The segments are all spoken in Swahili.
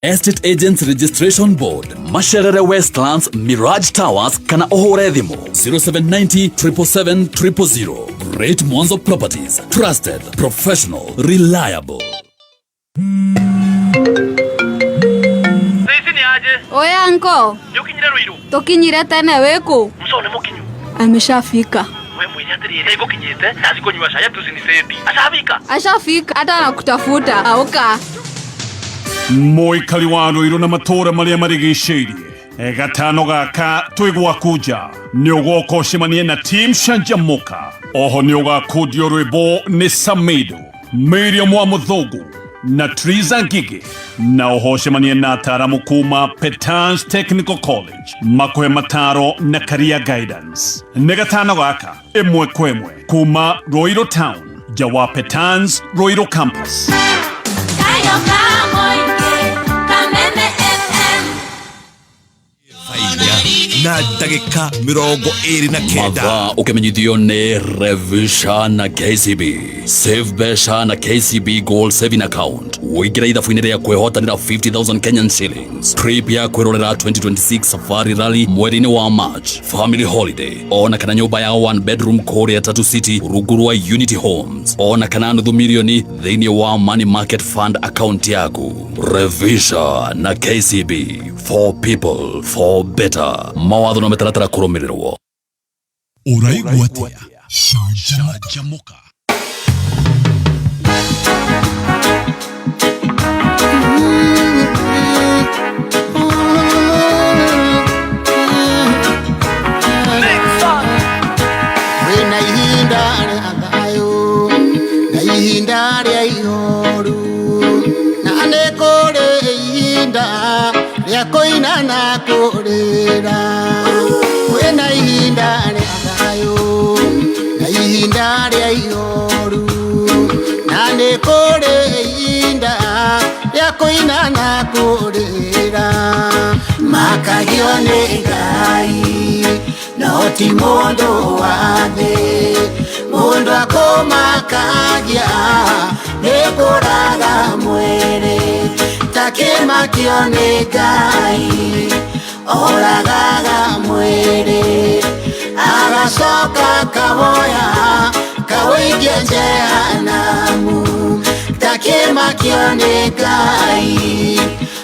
Estate Agents Registration Board, Masherere Westlands, Mirage Towers, kana ohore thimu 0790 777 000. Great Mwanzo Properties, trusted, professional, reliable. Oya anko. Yokinyira ruiru. Tokinyire tene weku. Msone mukinyu. Ameshafika. We mwili atirire iko kinyete. Naziko nywa shaya tusiniseti. Ashafika. Ashafika hata nakutafuta. Auka. Moikali wa ruiru na matora maria marigiceirie. Gatano gaka twigwakuja. Niogokoshimanie na team Shanjamuka. Oho niogakudio rwimbo ni Samido. Miriam wa Muthogu. Na Triza Ngige na ohoshemanie na ataramu kuma Petans Technical College makohe mataro na career guidance negatano gaka emwe kwemwe kuma Roiro Town jawa Petans Roiro Campus na dagika mirongo iri na kenda Matha ukemenyithio ni Revisha na KCB Save Besha na KCB Gold Saving Account uigira ithabu-inĩ rĩa kwĩhotanĩra 50,000 Kenyan shillings trip ya kwĩrorera 2026 Safari Rally mweri-inĩ wa March family holiday ona kana nyũmba ya 1 bedroom Korea Tatu City rungu rwa Unity Homes ona kana nuthu milioni thĩinĩ wa Money Market Fund account yaku Revisha na KCB for people for better mawatho na mĩtaratara kũrũmĩrĩrwo. Ũraigua atĩa? Shanjamuka. Wena ihinda rĩa thayũ na ihinda rĩa ihoru na nĩ kũrĩ ihinda rĩa kũina na kũrĩra. Wena ihinda rĩa thayũ na ihinda rĩa ihoru na nĩ kũrĩ ihinda rĩa kũina na kũrĩra. Makagio nĩ Ngai no ti mũndũ wa thĩ, mũndũ akũmakagia nĩ kũraga mwĩrĩ. Ta kĩmakio nĩ Ngai oragaga mwĩrĩ agacoka kawoya kawĩikia jehanamu. Ta kĩmakio nĩ Ngai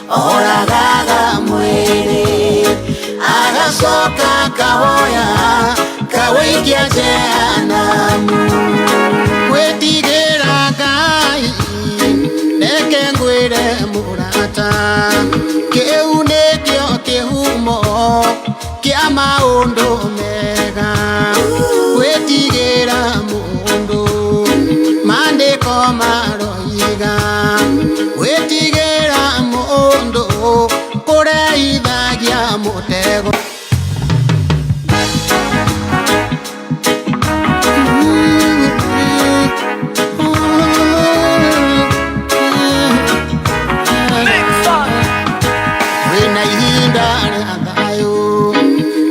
oragaga mwĩrĩ agacoka kawoya kawĩikia jehanamu. Gwĩtigĩra Ngai reke ngwĩre mũrata, kĩu nĩkĩo kĩhumo kĩa maũndũ mega. Gwĩtigĩra mũndũ maandĩko maroiga, gwĩtigĩra mũndũ kũrehithagia mũtego. Wena ihinda rĩa thayũ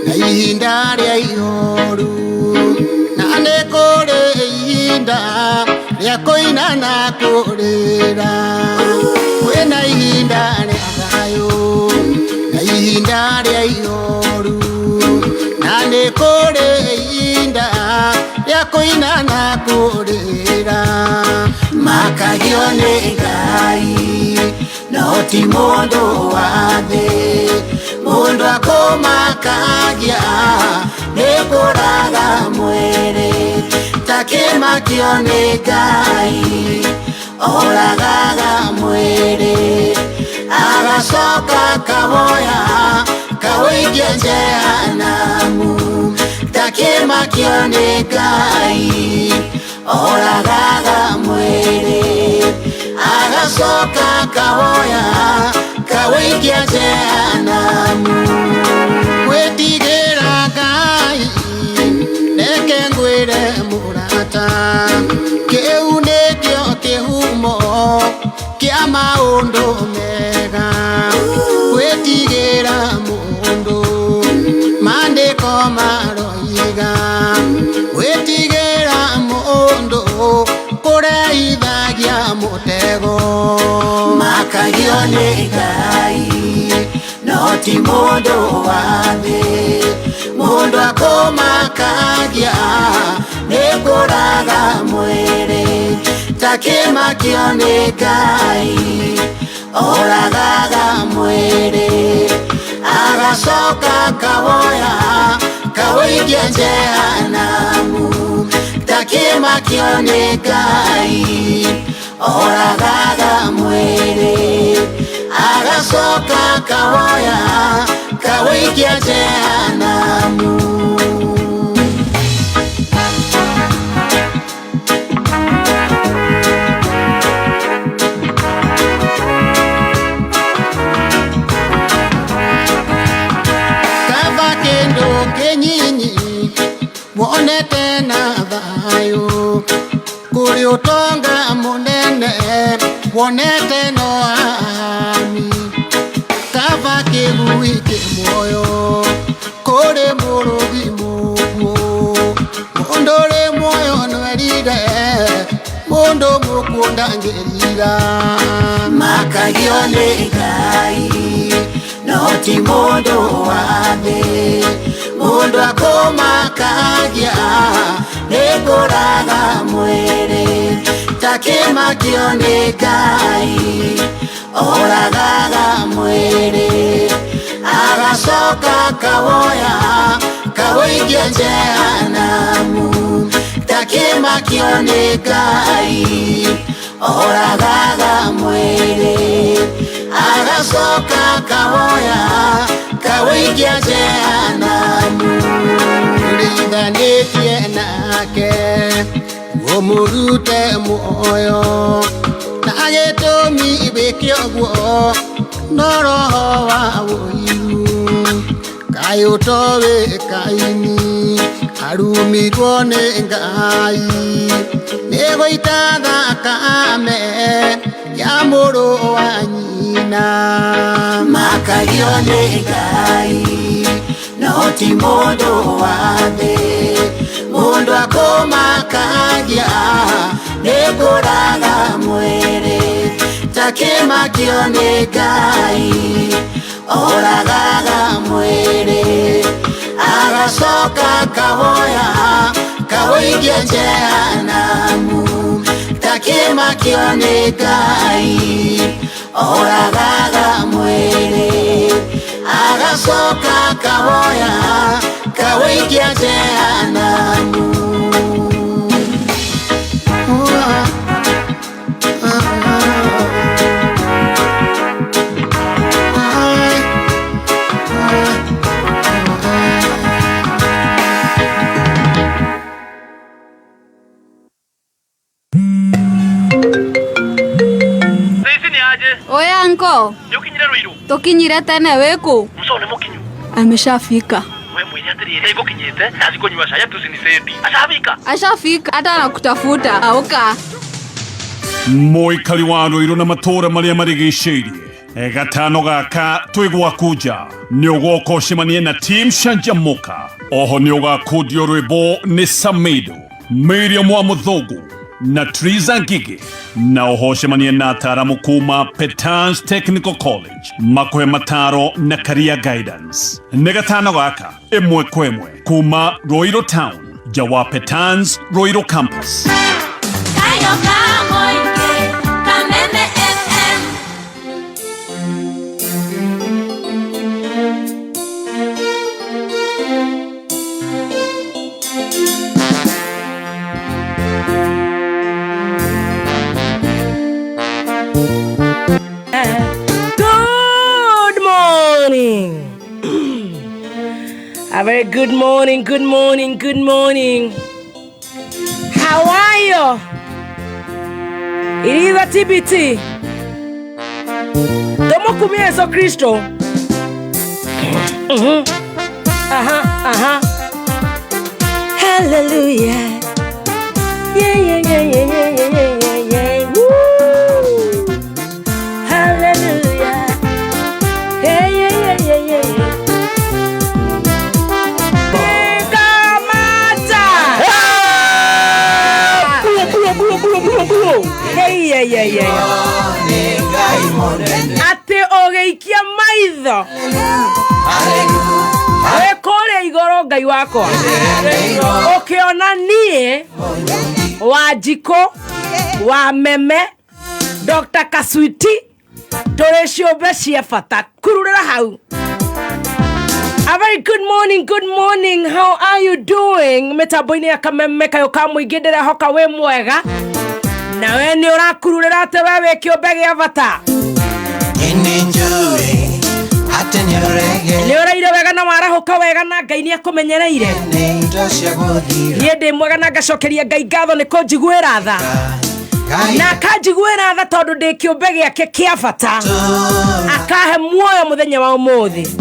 na ihinda rĩa ihoru na nĩ kũrĩ ihinda rĩa kũina na kũrĩra. Wena ihinda rĩa thayũ na ihinda rĩa ihoru na nĩ kũrĩ ihinda rĩa kũina na kũrĩra. Makagio nĩ Ngai no ti mũndũ wa thĩ, mũndũ akũmakagia nĩ kũraga mwĩrĩ. Ta kĩmakio nĩ Ngai oragaga mwĩrĩ agacoka kawoya kawĩikia jehanamu. Ta kĩmakio nĩ Ngai oragaga mwĩrĩ agacoka kawoya kawĩikia jehanamu. Gwĩtigĩra Ngai reke ngwĩre mũrata, kĩu nĩkĩo kĩhumo kĩa maũndũ mega. Gwĩtigĩra mũndũ maandĩko maroiga, gwĩtigĩra mũndũ kũrehithagia mũtego. Makagio nĩ Ngai ti mundu wathi mundu akomakagia nikuraga mwiri takimakio ni Ngai oragaga mwiri agacoka kawoya kawaikia jehanamu takimakio ni Ngai oragaga mwiri agacoka kawoya kawaikia jehanamu. Wonete na thayo kuri utonga munene wonete no ami kava kigui kimoyo kuri murugi muguo mundore moyo nwerire mundu mukunda ngirira makagio ni Ngai no ti mundu wathi mundu akomakagia nikuraga mwiri takimakio ni Ngai oragaga mwiri agacoka kawoya kawaikia jehanamu takimakio ni Ngai oragaga mwiri agacoka kawoya kawaikia jehanamu. Rithanĩtie nake ũmũrute muoyo na gĩtũmi wĩke ũguo no roho wa ũiru Ngai ũtoĩ Kaini arumirwo nĩ Ngai nĩgũita thakame ya mũrũ wa nyina makagio nĩ Ngai no ti mundu wathi mundu akomakagia nikuraga mwiri takimakio ni Ngai oragaga mwiri agacoka kawoya kawaikia jehanamu takimakio ni Ngai oragaga mwiri agacoka kawoya kawaikia jehanamu. Oya anko, Yukinyire Ruiru. tukinyire tene wiku? Musone mukinyu. Ameshafika. We mwiri atirire igukinyite nazi kunywa cai tusinisedi. Ashafika. Ashafika hata anakutafuta. Auka. Muikari wa Ruiru na matura maria marigicĩirie gatano gaka twigwakuja nĩũgũkoshimanie na team Shanjamuka. Oho nĩũgakundio rwĩmbo nĩ Samido, Miriam wa Mũthũngũ na Triza Ngigi, na oho cemanie na ataramu kuma Petans Technical College makuhe mataro na career guidance. Nĩ gatano gaka ĩmwe kwa ĩmwe kuma Ruiru Town jawa Petans Ruiru Campus. A very good morning, good morning, good morning. How are you? It is a TBT. Domo kumiezo Kristo. Hallelujah. Yeah, yeah, yeah, yeah, yeah, yeah, yeah, yeah. Woo. Hallelujah. Yeah, yeah, yeah, yeah, yeah, yeah. Ate ogeikia maitho Kore igoro ngai wakwa ukiona nie Wanjiko wa meme Dr. Kaswiti tore ciumbe cia bata kururira hau. A very good morning, how are you doing? Metaboini ya kameme kayo kamuingi ndirehoka wi mwega na we ni urakururira ate wewe kiumbe gia bata ni uraire wega na warahuka wega na Ngai ni akumenyereire nie ndi mwega na ngacokeria Ngai ngatho ni kunjiguira tha na kanjiguira tha tondu ndi kiumbe giake kia bata akahe muoyo muthenya wa umuthi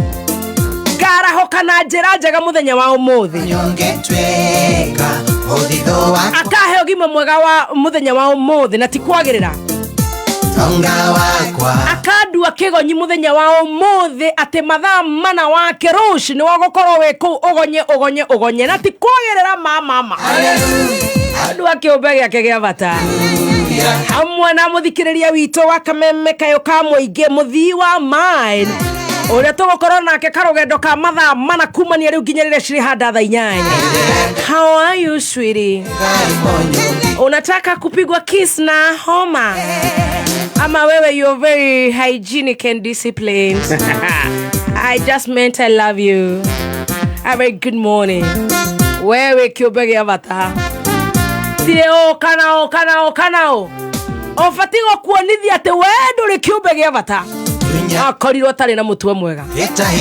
ngarahoka na njira njega muthenya wa umuthi akahe ugima mwega wa muthenya wa umuthi na tikwagirira akandua kigonyi muthenya wa umuthi ati mathaa mana wake ruci ni wagukorwo wi kuu ugonye na tikwagirira mama andua kiumbe giake gia bata hamwe na muthikiriria wito wa kameme kayo ka muingi muthii wa mine uria tugukorwo nake karugendo ka mathaa mana kumania riu nginyarire ciri handa thaa 8. How are you sweetie? Unataka kupigwa kiss na homa ama wewe you're very hygienic and disciplined? I just meant I love you. A very good morning. Wewe kiumbe gia bata tire kana ofatigo kuonithia ati we nduri kiumbe gia bata akorirwo tari na mutwe mwega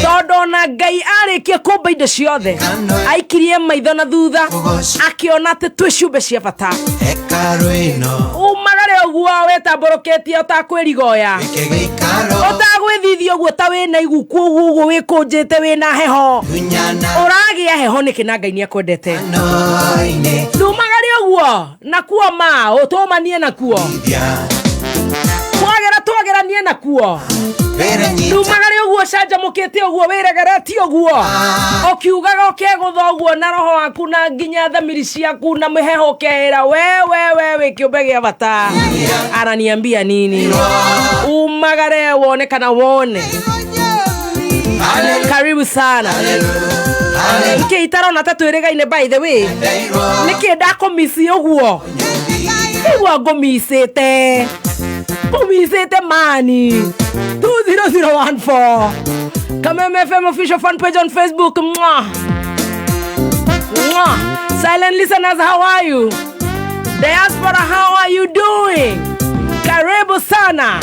tondu na Ngai arikie kumba indo ciothe aikirie maitho na thutha akiona ati twi ciumbe cia bata umagare uguo wetamboroketie utakwirigoya utagwithithio uguo ta wina iguku uguo wikunjite wina heho uragia heho niki na Ngai ni akwendete umagare uguo na kuoma utumanie na kuo twagera nie na kuo umagare uguo canja mukete uguo wiregereti uguo okiugaga okegutha uguo na roho waku na nginya thamiri ciaku na miheho keira we kiumbe gia bata araniambia nini umagare wone kana wone karibu sana niki itaro na tatu irigaine by the way niki ndakomisi uguo igwa ngomisite Kumisete mani 20014 Kameme FM official fan page on Facebook. Mwah. Mwah. Silent listeners, how are you? Diaspora, how are you doing? Karibu sana.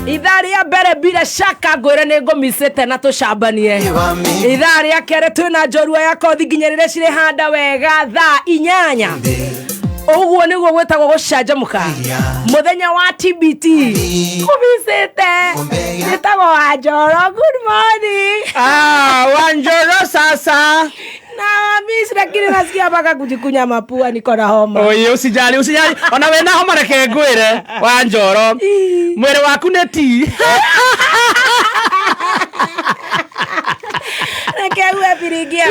Idhari ya bere bila shaka gore nego misete na toshabanie. Idhari ya kere tuna jorua yako thiginyerere cire handa wega tha inyanya. Uguo niguo gwetagwo gucanjamuka muthenya wa TBT kumisete nitagwo Wanjoro. Good morning. Wanjoro sasa na mimi lakini nasikia mpaka kujikunya mapua, niko na homa. Oye usijali ona we na homa reke ngwire Wanjoro mwere waku neti reke uwe pirigia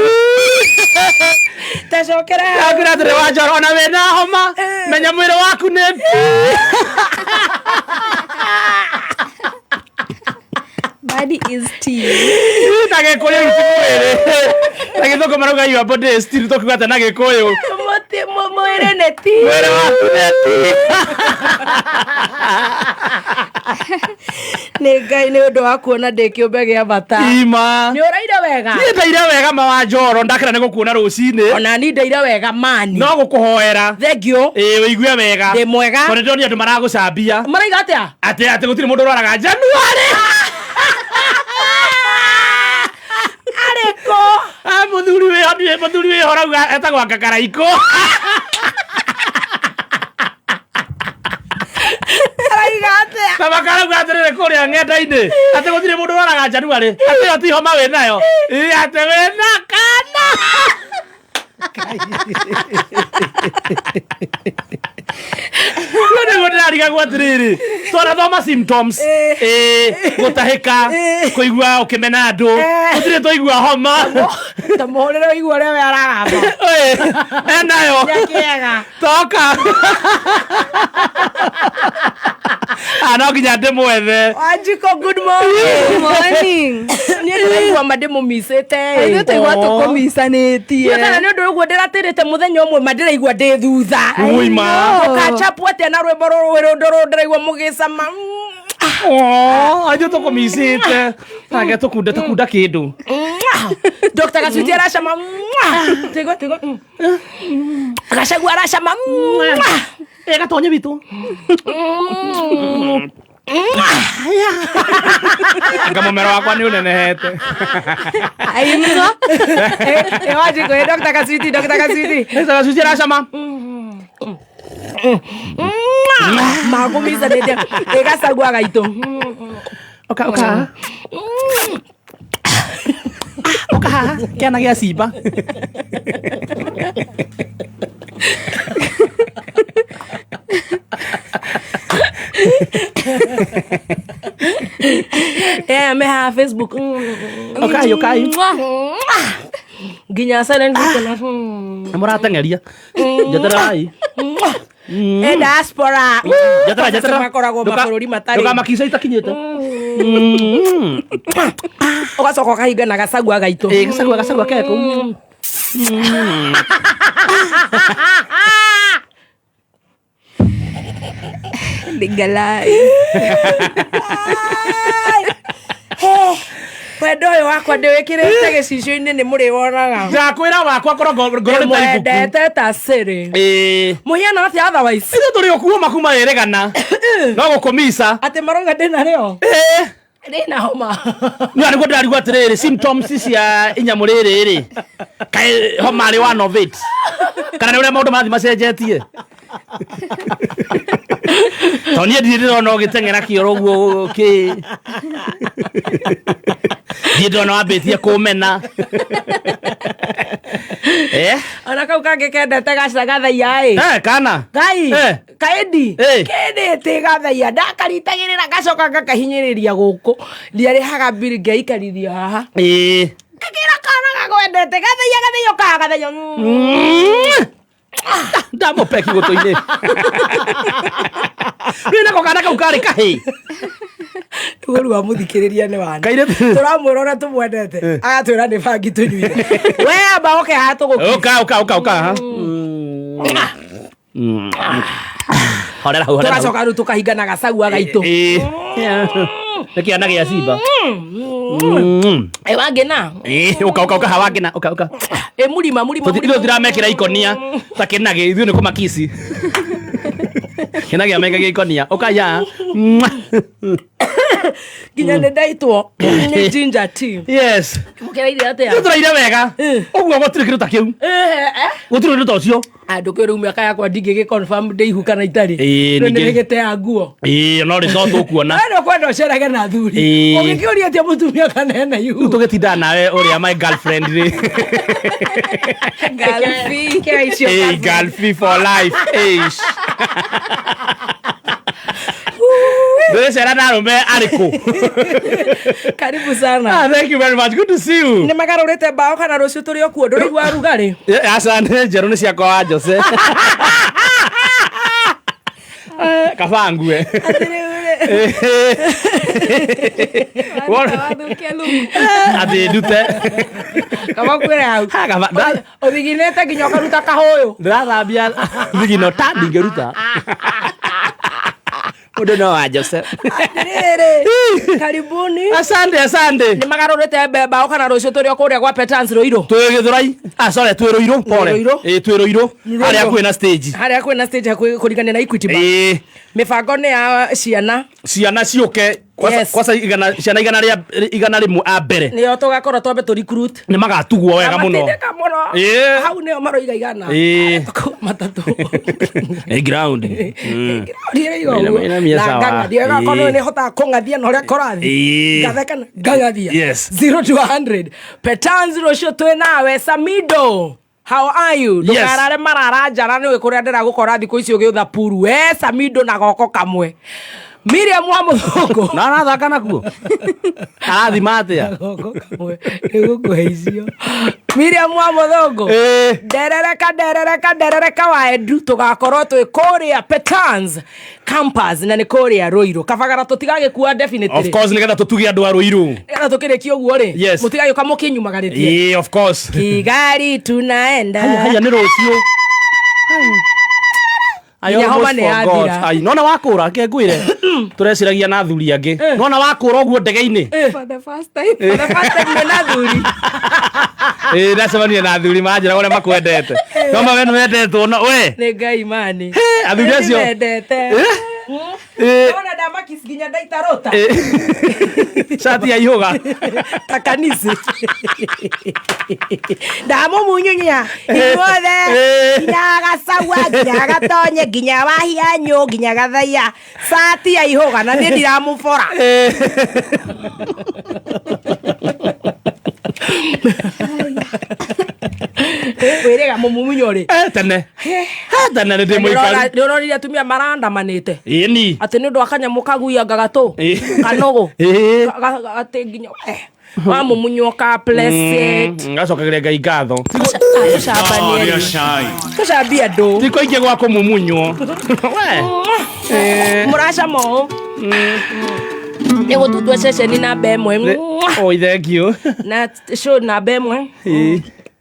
tashokera akira tere Wanjoro ona we na homa menya mwere waku neti body is tea. Nage koyo mwere nage toko maruga you body is tea toko gata nage koyo mote mwere neti mwere waku neti Ngai ni undu wa kuona ndi kiumbe gia bata ima ni uraire wega ni ndaire wega ma Wanjoro ndakira nego kuona rucini ona ni ndaire wega mani no gukuhoera thengio wigue wega ndi mwega kone ndoni andu maragucambia maraiga atia ate gutiri mundu uraraga Januari areko muthuri we horauga etagwa Ngakaraiko Baba karauga atirire kuria ng'enda-ini ati gutiri mundu uraraga Januari ati yo ti homa we nayo ati we na kana Ndio ndariga gwatiriri twara thoma symptoms gutahika kuigua ukimena andu gutire twaigua homa tamuhurire igua ria we aragamba enayo yakiega toka ano nginya ndimwethe Wanjiko. Good morning. Good morning. Ni ndĩroma ndĩmũmicĩte Ithuĩ tũigua tũkũmicanĩtie. kana nĩ ũndũ ũguo ndĩratĩrĩte mũthenya ũmwe ma ndĩraigua ndĩ thutha ũkachapu atĩa na rwĩmbo rũrũ ndĩraigua mũgĩcama Ajo tũkũmicĩte nake tũkunda kĩndũ Dr. Gacwiti aracama tigo Gacagua aracama gatonye bitũ ngamũmero wakwa nĩ ũnenehete Aimzo. wajiko Dr. Gacwiti aracama magũmicanĩte Gacagua gaitũ oka kĩana gĩa cimba me ha Facebook okay nginya silent mũrateng'eria njeterai diaspora Jatara makoragwo mabũrũri matarĩ ndũkamakica itakinyĩte ũgacoka ũkahinga na Gacagua gaitũ Gacagua keko Ngalai. Wendo ũyũ wakwa ndĩwĩkĩrĩte gĩcicio-inĩ nĩ mũrĩwonaga ndakwĩra wakwa korwo ngoro nĩ mũribũku ndete ta cĩrĩ mũhiana atĩa otherwise ithuĩ tũrĩ okuo makuma ĩrĩgana no gũkũmica atĩ marauga ndĩna rĩo ndĩna homa nĩwa nĩguo ndĩrarigwo atĩrĩrĩ symptoms cia inyamũ rĩrĩ kaĩ homa rĩ one of it kana nĩ ũrĩa maũndũ marathiĩ macenjetie to niĩ ndirĩ ndĩrona ũgĩteng'era kĩoro ũguo ndirĩ ndĩrona wambĩtie kũmena ona kau kangĩ kendete Gathaia kana Ngai kaendi kendete Gathaia ndakaritagĩrĩra gacoka ngakahinyĩrĩria gũkũ ndiarĩhaga mbiri ngeikarithia haha kakĩra kana gagwendete Gathaia ũkaga Gathaia ndamũpeki gũtũ-inĩ rĩu nako kana kau karĩ kahĩ rĩu rwa mũthikĩrĩria nĩ wana tũramwĩra ũrĩa tũmwendete agatwĩra nĩ bangi tũnyuire we amba oke haha ũka horera hau tũgacoka rĩu tũkahinga na Gacagua gaitũ nĩ kĩana gĩa cimba wangĩna ũka hawangĩna ũka mũrima ithuĩ tiramekĩra ikonia ta kĩnagĩ ithuĩ nĩ kũmakisi kĩnagĩ amekagia ikonia ũkaya nginya nĩ ndaitwo nĩ ginger tea yes mũkĩraire atĩa tũraire wega ũguo gũtirĩ kĩndũ ta kĩu gũtirĩ kĩndũ ta ũcio andũ kĩrĩu mĩaka yakwa ndingĩgĩconfirm ndĩihu kana itarĩ rĩu nĩ gĩgĩtea nguo no rĩco tũkuona no kwenda ũcerage na thuri ũgĩkĩũria atĩa mũtumia kana hena ihu rĩu tũgĩtindaga nawe ũrĩa my girlfriend rĩ Galfi for life Ndĩrecera na arũme arĩkũ karibu sana thank you very much good to see you nĩ magarũrĩte mbaũ kana rũciũ tũrĩ okuo ndũraigua rugarĩ asante njerũ nĩ ciakwa wa Jose kabangue atĩ ndute kabakwĩra hau ũthiginĩte nginya ũkaruta kahũyũ ndĩrathambia thigino ta ndingĩruta mũndũ no wa Jose karibuni asante nĩ magarũrĩte mbaũ kana rũciũ tũrĩ kũrĩa gwa Petans Rũirũ twĩ Gĩthũrai twĩ Rũirũ pole twĩ Rũirũ harĩa kwĩna stage kũringania na Equity Bank mĩbango nĩ ya ciana ciũke kwasa ciana igana rĩmwe a mbere nĩo tũgakorwo twambe tũ recruit nĩ magatugwo wega mũno hau nĩo maroiga igana matatũ ground ndiagakorwo nĩ hotaga kũng'athia na ũrĩa kũrathiĩ ngatheka ngang'athia 0 to 100 Petans rũciũ twĩ nawe Samido. How are you? Ndukarare marara njara nĩ kũrĩa ndĩragũkora thikũ icio ũgĩũtha puru we Samido na goko kamwe Miriam wa Muthongo na arathaka nakuo arathima atia igukuheisio Miriam wa Muthongo nderereka waendu tugakorwo twi kuria Petans campus na ni kuria Ruiru kabagara tutigagikua definitely of course nigetha tutuge andu a Ruiru nigetha tukirikia uguo ri yes. mutigagioka mukinyumagaritie of course Kigari tunaenda haya ni rucio nona wakura kengwire tureciragia na thuri angi nona wakura uguo ndege-ini For the first time na thuri. ndacemania na thuri manjira uria makwendete no mawe ni wendetwo no we ni ngai mani athuri acio wendete ona ndamaki nginya ndaitarota shati ya ihuga takanisi ndamo munyunya imuothe nginya gacaua nginya gatonye nginya wahianyu nginya gathaia shati ya ihuga na niĩ ndiramũbora wĩrĩga mũmumunyo rĩ tene ndĩ mũikari nĩũronire atumia marandamanĩte ĩni atĩ nĩ ũndũ wa kanyamũ kaguianga gatũ kanũgũ atĩ nginya wa mũmunyo ka blessed ngacokagĩre ngai ngatho tũcambia andũ thikũ ingĩ gwa kũmumunywo mũracama ũũ nĩguo tutue ceceni namba ĩmwe oi thank you na show namba ĩmwe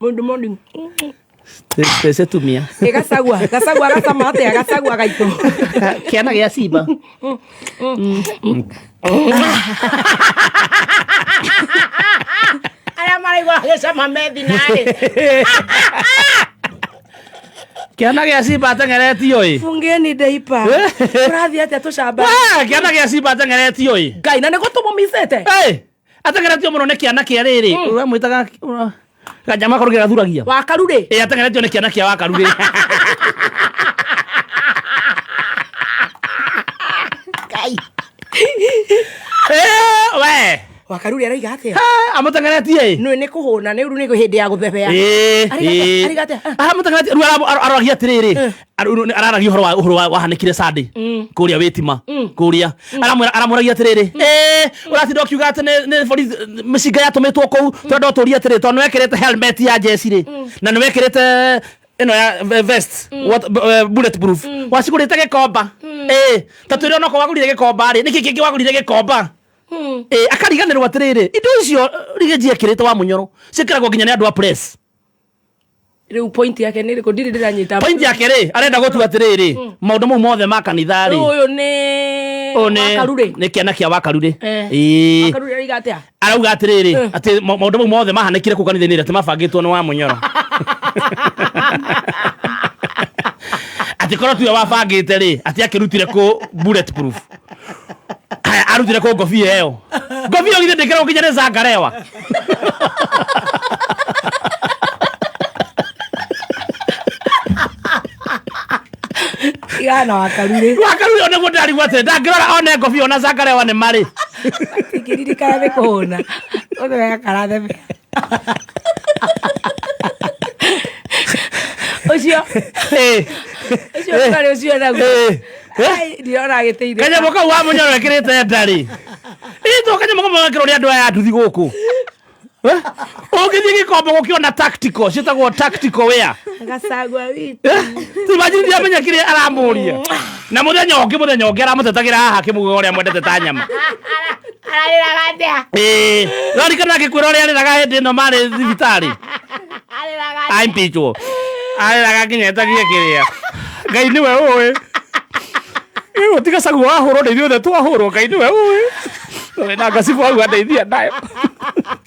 mũndũ tese tumia gacagua gacama atĩa gacagua gaitũ kĩana gĩa simba arĩa maraigua gĩcama methinarĩ kĩana gĩa simba ateng'eretio ĩ fungeni deipa ũrathiĩ atĩa tũcamba kĩana gĩa simba ateng'eretio ĩ ngai na nĩguo tũmũmicĩte ateng'eretio mũno nĩ kĩana kĩa rĩrĩ ũramwĩtaga kanyama karuge gathuragia Wakaru rĩ ateng'eretio nĩ kĩana kĩa Wakaru rĩ ngai we Wakaru rĩ araiga atĩa amũteng'eretie nĩ kũhũna nĩ rĩu nĩ hĩndĩ ya gũthebea ariga atĩa amũteng'eretie rĩu araragia atĩrĩrĩ araragia ũhoro wahanĩkire Sunday kũrĩa Wĩtima kũrĩa aramũragia atĩrĩrĩ ũratinda ũkiuga atĩ nĩ borithi mĩcinga yatũmĩtwo kũu tondũ ũtũria atĩrĩ tondũ nĩwekĩrĩte helmet ya jeci rĩ na nĩwekĩrĩte ĩno ya vest bulletproof wacigũrĩte gĩkomba ta twĩrĩ onoko wagũrire gĩkomba rĩ nĩkĩ kĩngĩ wagũrire gĩkomba akariganĩrwo atĩrĩrĩ indo icio rigĩnji ekĩrĩte wa mũnyoro ciĩkĩragwo nginya nĩ andũ a press rĩu point yake nĩ rĩkũ ndirĩ ndĩranyita point yake rĩ arenda gũtua atĩrĩrĩ maũndũ mau mothe ma kanitha rĩ ũyũ nĩ Wakaru rĩ nĩ kĩana kĩa Wakaru rĩ Wakaru rĩ araiga atĩa arauga atĩrĩrĩ atĩ maũndũ mau mothe mahanĩkire kũu kanitha-inĩ rĩ atĩ mabangĩtwo nĩ wa mũnyoro atĩ korwo tuwe wabangĩte rĩ atĩ akĩrutire kũ bulletproof arutire kũ ngobia ĩyo ngobia githĩ ndĩkĩragwo nginya nĩ Zangarewa igana Wakaru rĩ ona nĩguo ndarigwo atĩ ndangĩrora one ngobia ona Zangarewa nĩ marĩ ingĩririkana nĩ kũhũna ũndũ wega karathebe ũcio ũcio ũcio naguo ndirona agĩteithia kanyamũ kau wa mũnyoro ekĩrĩte ndarĩ ĩtwo kanyamũ kamwe gakĩrwo nĩ andũ aya a nduthi gũkũ ũngĩthiĩ gĩkombo gũkĩona tactical ciĩtagwo tactical wear gacagua witũ imagine ndiamenya kĩrĩa aramũria na mũthenya ũngĩ aramũtetagĩra haha kĩmugo ũrĩa mwendete ta nyama ararĩraga atĩa rorikana ngĩkwĩra ũrĩa arĩraga hĩndĩ ĩno marĩ thibitarĩ aimpichwo arĩraga nginya etagie kĩrĩa Ngai nĩwe ũĩ tiga Sagu wahũrwo nĩ ithuothe twahũrwo Ngai nĩwe ũĩ na Ngacibũ hau andeithia nayo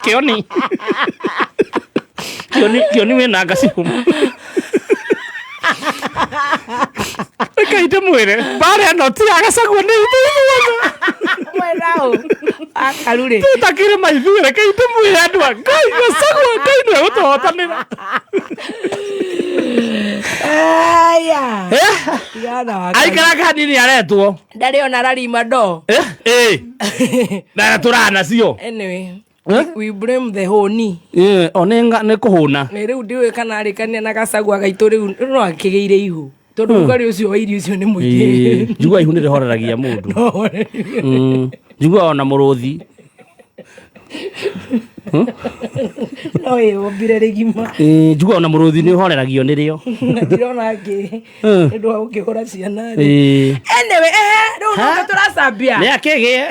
Kĩoni wĩna Ngacibũ Ngai ndĩmwĩre mbarĩ ĩno ti ya Gacagua nĩ ithuothe mwenao Wakaru rĩ tũtakĩrĩ maithuĩ reke ndĩmwĩre andũ a Ngai Gacagua Ngai nĩwe gũtũhotanĩra aya igana Wakaru aikaraga hanini aretwo ndarĩ ona rarima ndo na tũrana cio anyway we blame the honi one nĩ kũhũna rĩu ndiũĩ kana arĩkania na Gacagua gaitũ rĩu no akĩgĩire ihu tondu ngari ucio wa irio ucio ni muingi njugua ihu nire horeragia mundu njugua ona muruthi no ombire rigima njugua ona muruthi ni horeragio nirio ndirona ngi ndu wa ukigora ciana anyway ndo turacambia ni akige yo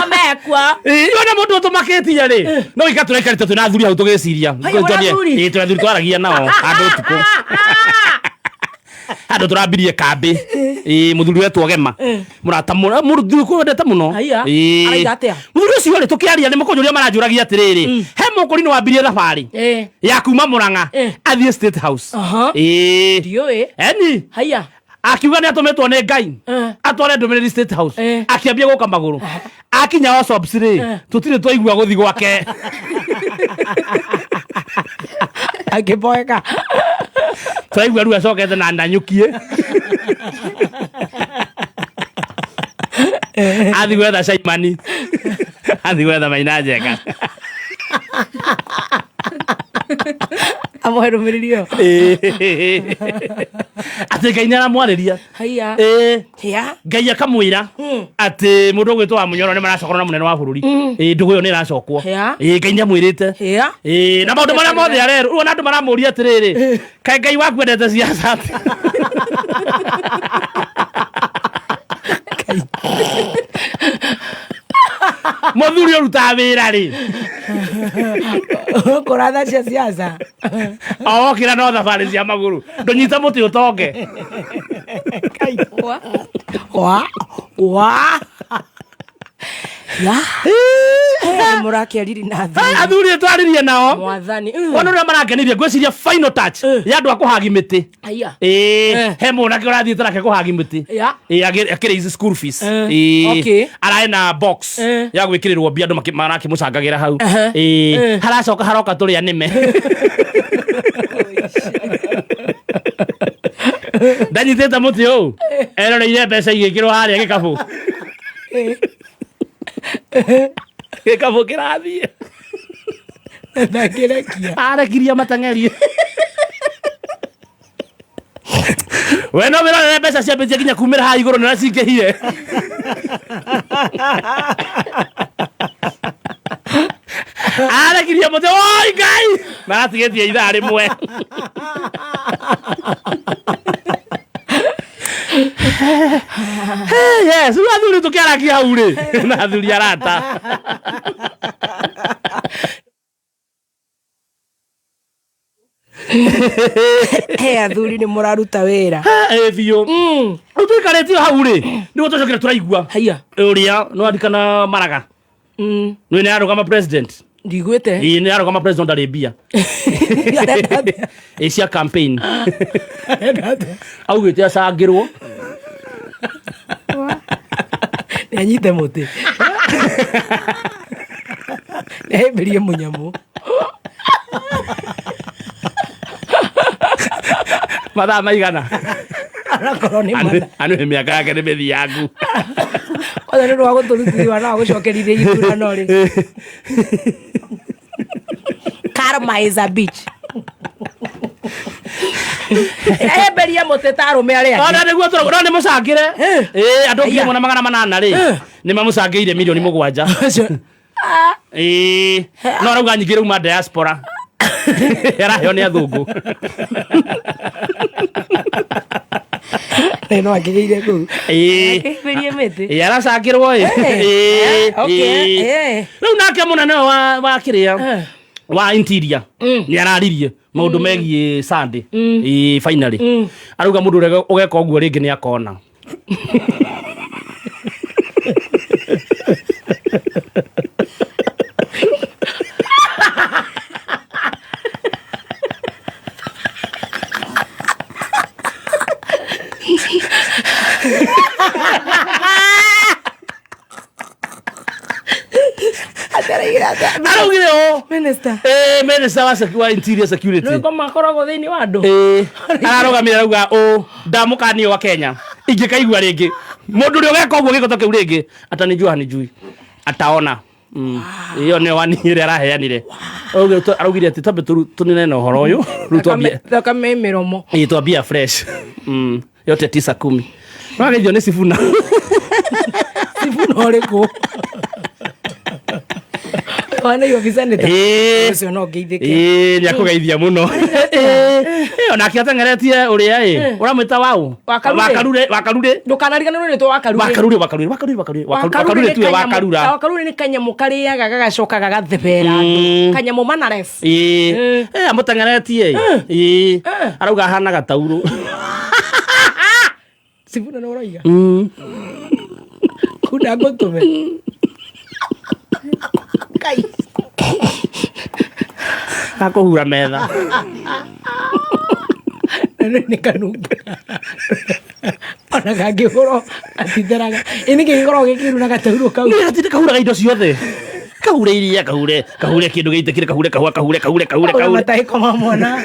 mekwa ona mundu tumaketia ri no ikaturekarite tu na thuri hau tugiciria tuthuri twaragia nao andu tuko andu turambirie kambi muthuri wetu ogema murata muthuri kwendete muno araiga atia muthuri ucio ri tukiaria ni mukunjuria maranjuragia atiriri he mukuri ni wambirie thabari ya kuma Murang'a athie State House ndioi eni haya akiuga ni atumetwo ni Ngai atware ndumiriri State House akiambia guka maguru akinya Wasobs ri tutire twaigua guthi gwake akiboeka twaigua ru acokete na ndanyukie athi gwetha Shaimani athi gwetha Maina Njega amwerumirio ati Ngai naramwariria haya Ngai akamwira ati mundu gwitwa wa Munyoro ni maracokora na munene wa bururi ndugu yo ni iracokwo Ngai namwirite na maundu maria mothe areru uona andu maramuria atiriri kai Ngai waku endete ciaca muthuri uruta wira ri kuratha cia ciaca okira no thabari cia maguru ndunyita muti utonge wa murakiariri na athuri twaririe nao mwathani ona ria marakenirie gwiciria final touch ya andu akuhagi miti he munake urathiite nake kuhagi miti akire his school fees arae na box ya gwikirirwo mbia andu marakimucangagira hau haracoka haroka turia nime ndanyitite muti u eroreire mbeca igikirwo haria gikabu gikabu kirathie ndakirekia arekiria matang'erie we no wĩrorere mbeca ciambĩtie nginya kumĩra haha igũrũ nĩra cingĩhire arekirie mũtĩ oi Ngai maratigĩtie ithaa rĩmwe yes rĩu athuri tũkĩarakia hau rĩ na athuri arata athuri ni muraruta wira biũ rĩu tũikarĩtio hau rĩ nĩguo tũcokire tũraigua ũrĩa no andikana Maraga nĩ nĩ arũgama president ndigwĩte nĩ arũgama president ndarĩ mbia cia campaign augĩte acangĩrwo nĩanyite mũtĩ nĩhĩmbĩrie mũnyamũ mathaa maigana anakorwo nĩ mana anũ mĩaka yake nĩ mĩthiangu othe nĩ ũndũ wa gũtũrutithia na wa gũcokerithia ithurano rĩ karma is a bitch ehemberie mũtĩ ta arũme arĩa ona nĩguo no nĩ mũcangĩre andũ 1,800 rĩ nĩ mamũcangĩire milioni 7 no arauga nyingĩ rauma diaspora yaraheo nĩ athũngũ no akĩgĩire kũu akĩhĩmbĩrie mĩtĩ aracangĩrwo rĩu nake mũnene wa kĩrĩa wa interior nĩ araririe maũndũ megiĩ Sunday finally arauga mũndũ ũrĩa ũgeka ũguo rĩngĩ nĩ akona araugire o minister wa interior security nĩko makoragwo thĩinĩ wa andũ ararogamire arauga o ndamũkanio wa Kenya ingĩkaigua rĩngĩ mũndũ ũrĩa ũgeka ũguo gĩko ta kĩu rĩngĩ atanijua hanijui ataona iyo nĩ wanire araheanire araugire atĩ tambe tũnene na ũhoro ũyũ rĩu twambie thakame mĩromo twambia fresh yote 9-10 Wagethio ni Sifuna Sifuna oreko wana yo bisaneta ucio no ngeithike ni akugeithia muno ona kiatangeretie uria uramwita wau wakarure ndukanariganirwo ni to wakarure tu wakarura wakarure ni kanyamu kariaga gagacoka gagathebera kanyamu manaref amutangeretie arauga hana gatauru Sifuna no roiga kuna gotume kai akuhura metha ni kanunga ona gangihoro atitheraga ini kigoro gikiruna gatauro kau ni atinde kahura indo ciothe kahure iria kahure kindu geitekire kahure matahiko mamona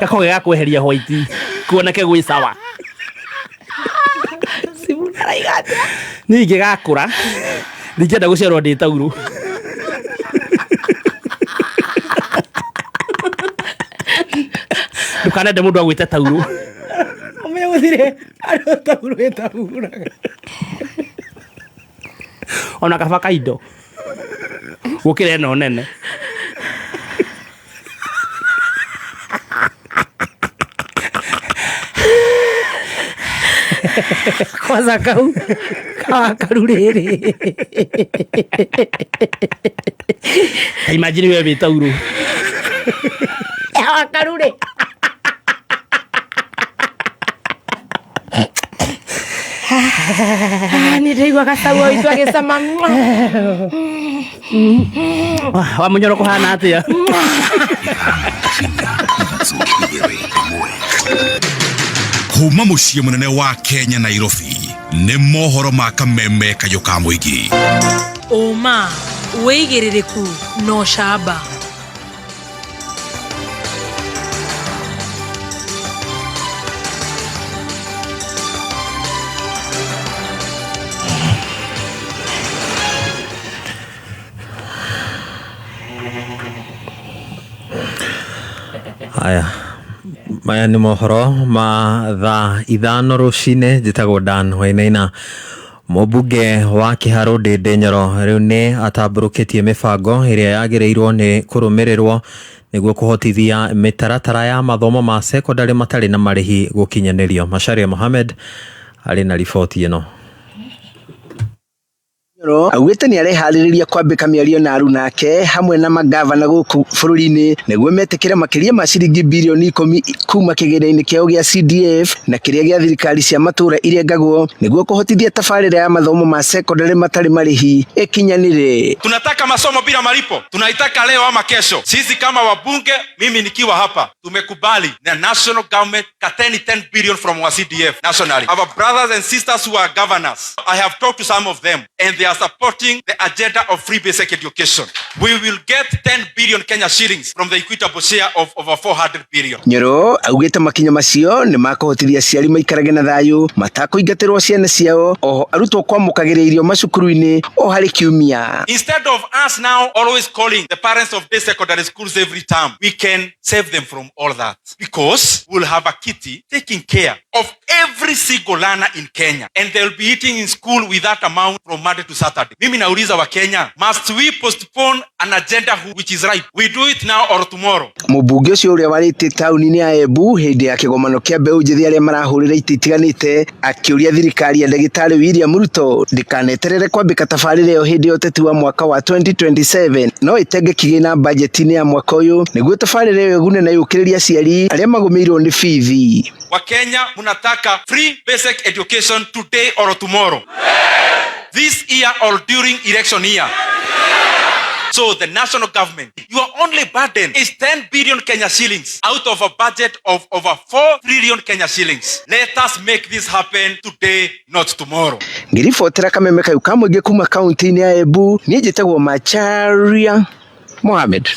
gakoge gakweheria white kuoneke gwi sawa Sifuna raigata ningi gakura ndingenda gucerwo ndi tauru ndukanende mundu agwite tauru umenye guthire ari tauru etauraga ona kaba kaindo gukire no nene kwanza kau karurere imagine wewe tauru karure ni ndĩigua gacaũ witũ agĩcama wa munyoro kuhana atia kuma muciĩ munene wa Kenya Nairobi nĩ mohoro ma kameme kayo ka mũingĩ Oma wĩigĩrĩrĩku no camba Aya maya ni mohoro ma thaa 5 rucine njitagwo Dan Wainaina Mũmbunge wa Kĩharũ Ndĩndĩ Nyoro rĩu nĩ atamburuketie mibango ĩrĩa yagĩrĩirwo nĩ kũrũmĩrĩrwo nĩguo kũhotithia mĩtaratara ya mathomo ma secondary matarĩ na marĩhi gũkinyanĩrio. Macharia Mohamed arĩ na riboti ĩno. Augĩte nĩ areharĩrĩria kwambĩka mĩario na aruna ake hamwe na magavana gũkũ bũrũri-inĩ nĩguo metĩkĩre makĩria ma ciringi bilioni 10 kuma kĩgĩna-inĩ kĩao gĩa CDF na kĩrĩa gĩa thirikari cia matũra irengagwo nĩguo kũhotithia tabarĩra ya mathomo ma secondary matarĩ marĩhi ĩkinyanĩre. Tunataka masomo bila malipo, tunaitaka leo ama kesho. Sisi kama wabunge, mimi nikiwa hapa, tumekubali na national government kateni 10 billion from our CDF nationally. Our brothers and sisters who are governors, I have talked to some of them and they are supporting the agenda of free basic education. We will get 10 billion Kenya shillings from the equitable share of over 400 billion. Nyoro augĩte makinya macio nĩ makũhotithia aciari maikarage na thayũ matakũingatĩrwo ciana ciao oho arutwo kwamũkagĩra irio macukuru-inĩ o harĩ kiumia. Instead of us now always calling the parents of these secondary schools every time, we can save them from all that because we'll have a kitty taking care of every single learner in Kenya and they'll be eating in school with that amount from Monday to Saturday. Mimi nauliza wa Kenya, must we postpone an agenda which is right? We do it now or tomorrow. Mũmbunge ũcio ũrĩa warĩte taũni-inĩ ya Embu hĩndĩ ya kĩgomano kĩa mbeũ njĩthĩ arĩa marahũrĩra itĩ itiganĩte akĩũria thirikari ya Ndagĩtarĩ William Ruto ndĩkaneterere kwambĩka tabarĩra ĩyo hĩndĩ ya ũteti wa mwaka wa 2027 no ĩtenge kĩgĩna bajeti-inĩ ya mwaka ũyũ nĩguo tabarĩra ĩyo ĩgune na yũkĩrĩrie aciari arĩa magũmĩirwo nĩ bithi. Wa Kenya munataka free basic education today or tomorrow. This year or during election year. So the national government, your only burden is 10 billion Kenya shillings out of a budget of over 4 trillion Kenya shillings. Let us make this happen today, not tomorrow. Ngiribotera kameme kayo ka mũingĩ kuma kaunti-inĩ ya Embu niĩ njĩtagwo Macharia Mohamed.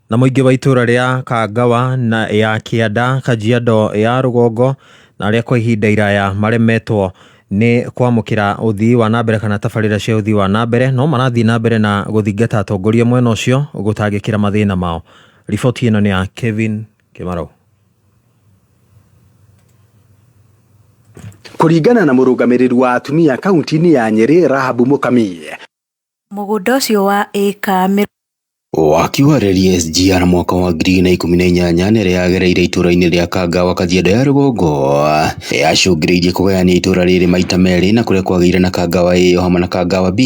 Na mũingĩ wa itũra rĩa Kangawa na ya Kĩanda Kajiado ya Rũgongo na arĩa kwa ihinda iraya maremetwo nĩ kwamũkĩra ũthii wa nambere kana tabarĩra cia ũthii wa nambere no marathiĩ nambere na gũthingata atongoria mwena ũcio gũtangĩkĩra mathĩna mao. Riboti ĩno nĩ ya Kevin Kimarau. Kuringana na mũrũgamĩrĩri wa atumia kaunti-inĩ ya Nyeri Rahabu Mũkamie, mũgũnda ũcio wa ĩka wakiwa reri SGR mwaka wa 2018 nĩrĩa yagereire itũra-inĩ rĩa Kangawa Kajiado ya rũgongo yacũngĩrĩirie kũgayania itũra rĩrĩ maita merĩ na kũrĩa kwagĩire na Kangawa A o hamwe na Kangawa B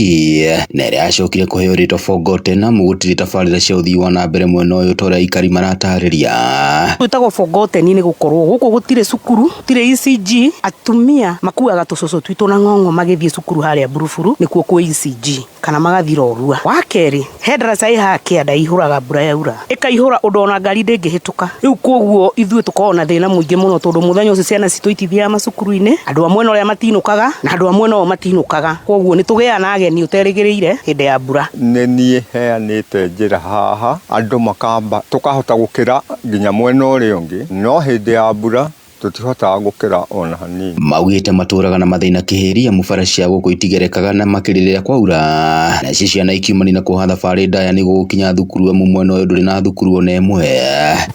na ĩrĩa yacokire kũheo rĩtwa Forgotten na gũtirĩ tabarĩra cia ũthii wa na mbere mwena ũyũ ta ũrĩa aikari maratarĩria. Gwĩtagwo Forgotten nĩ gũkorwo gũkũ gũtirĩ cukuru, gũtirĩ ECG, atumia makuaga tũcũcũ twitũ na ng'ong'o magĩthiĩ cukuru harĩa Buruburu nĩkuo kwĩ ECG kana magathira orua. Wa kerĩ hedrasa iha kĩanda ihũraga mbura yaura ĩkaihũra ũndũ ona ngari ndĩngĩhĩtũka. Rĩu koguo ithuĩ tũkoragwo na thĩna mũingĩ mũno tondũ mũthenya ũcio ciana citũ itithiaga macukuru-inĩ, andũ amwe no arĩa matinũkaga na andũ amwe no matinũkaga, koguo nĩ tũgĩaga na ageni ũterĩgĩrĩire hĩndĩ ya mbura. Nĩ niĩ heanĩte njĩra haha andũ makamba tũkahota gũkĩra nginya mwena ũrĩa ũngĩ, no hĩndĩ ya mbura tutihotaga gũkĩra ona hanini. Maugĩte matũraga na mathĩna kĩhĩria mũbara cia gũkũ itigerekaga na makĩrĩrĩra kwaura na ciana ikiumania na kuoha thabarĩ ndaya nĩguo gũkinya thukuru ĩmwe mwena ũyũ ndũrĩ na thukuru ona ĩmwe.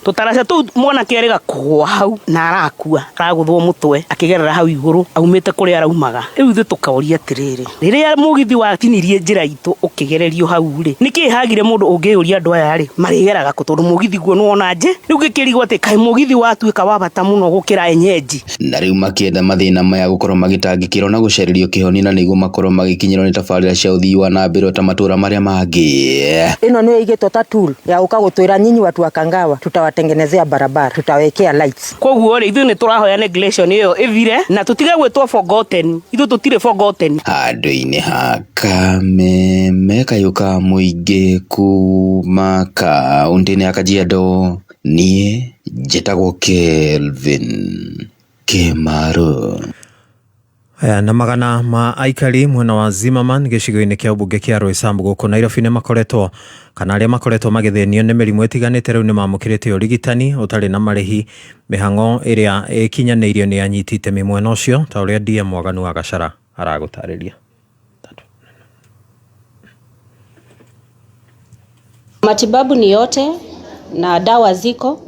Tũtaraca tũu mwanake arĩga kũgwa hau na arakua aragũthwo mũtwe akĩgerera hau igũrũ aumĩte kũrĩa araumaga. Rĩu ithuĩ tũkaũria atĩrĩrĩ, rĩrĩa mũgithi watinirie njĩra itũ ũkĩgererio hau rĩ, nĩkĩ hagire mũndũ ũngĩũria andũ aya rĩ marĩgeraga tondũ mũgithi guo nĩwona nje. Rĩu gĩkĩrigwo atĩ kaĩ mũgithi watuĩka wa bata mũno gũkĩra enyeji. Na rĩu makĩenda mathĩna maya gũkorwo magĩtangĩkĩrwo na gũcererio kĩhoni na nĩguo makorwo magĩkinyĩrwo nĩ tabarĩra cia ũthii wa na mbere ta matũra marĩa mangĩ. Ĩno nĩyo igĩtwo ta tool ya gũkagũtwĩra nyinyi watu wa Kangawa tutawatengenezea barabara, tutawekea lights. Koguo rĩ ithuĩ nĩ tũrahoya neglection ĩyo ĩthire na tũtige gwĩtwo Forgotten. Ithuĩ tũtirĩ Forgotten. Handũ-inĩ ha Kameme Kayũka mũingĩ kuma kaunti-inĩ ya Kajiado, niĩ njĩtagwo Kelvin Kimaru. Na magana ma aikari mwena wa Zimmerman gĩcigo-inĩ kĩa ũmbunge kĩa Roysambu gũkũ Nairobi nĩ makoretwo kana arĩa makoretwo magĩthĩnio nĩ mĩrimũ ĩtiganĩte rĩu nĩ mamũkĩrĩte ũrigitani ũtarĩ na marĩhi. Mĩhang'o ĩrĩa ĩkinyanĩirio nĩ anyiti itemi mwena ũcio ta ũrĩa DM Mwaganu wa Gacara aragũtarĩria. Matibabu ni yote na dawa ziko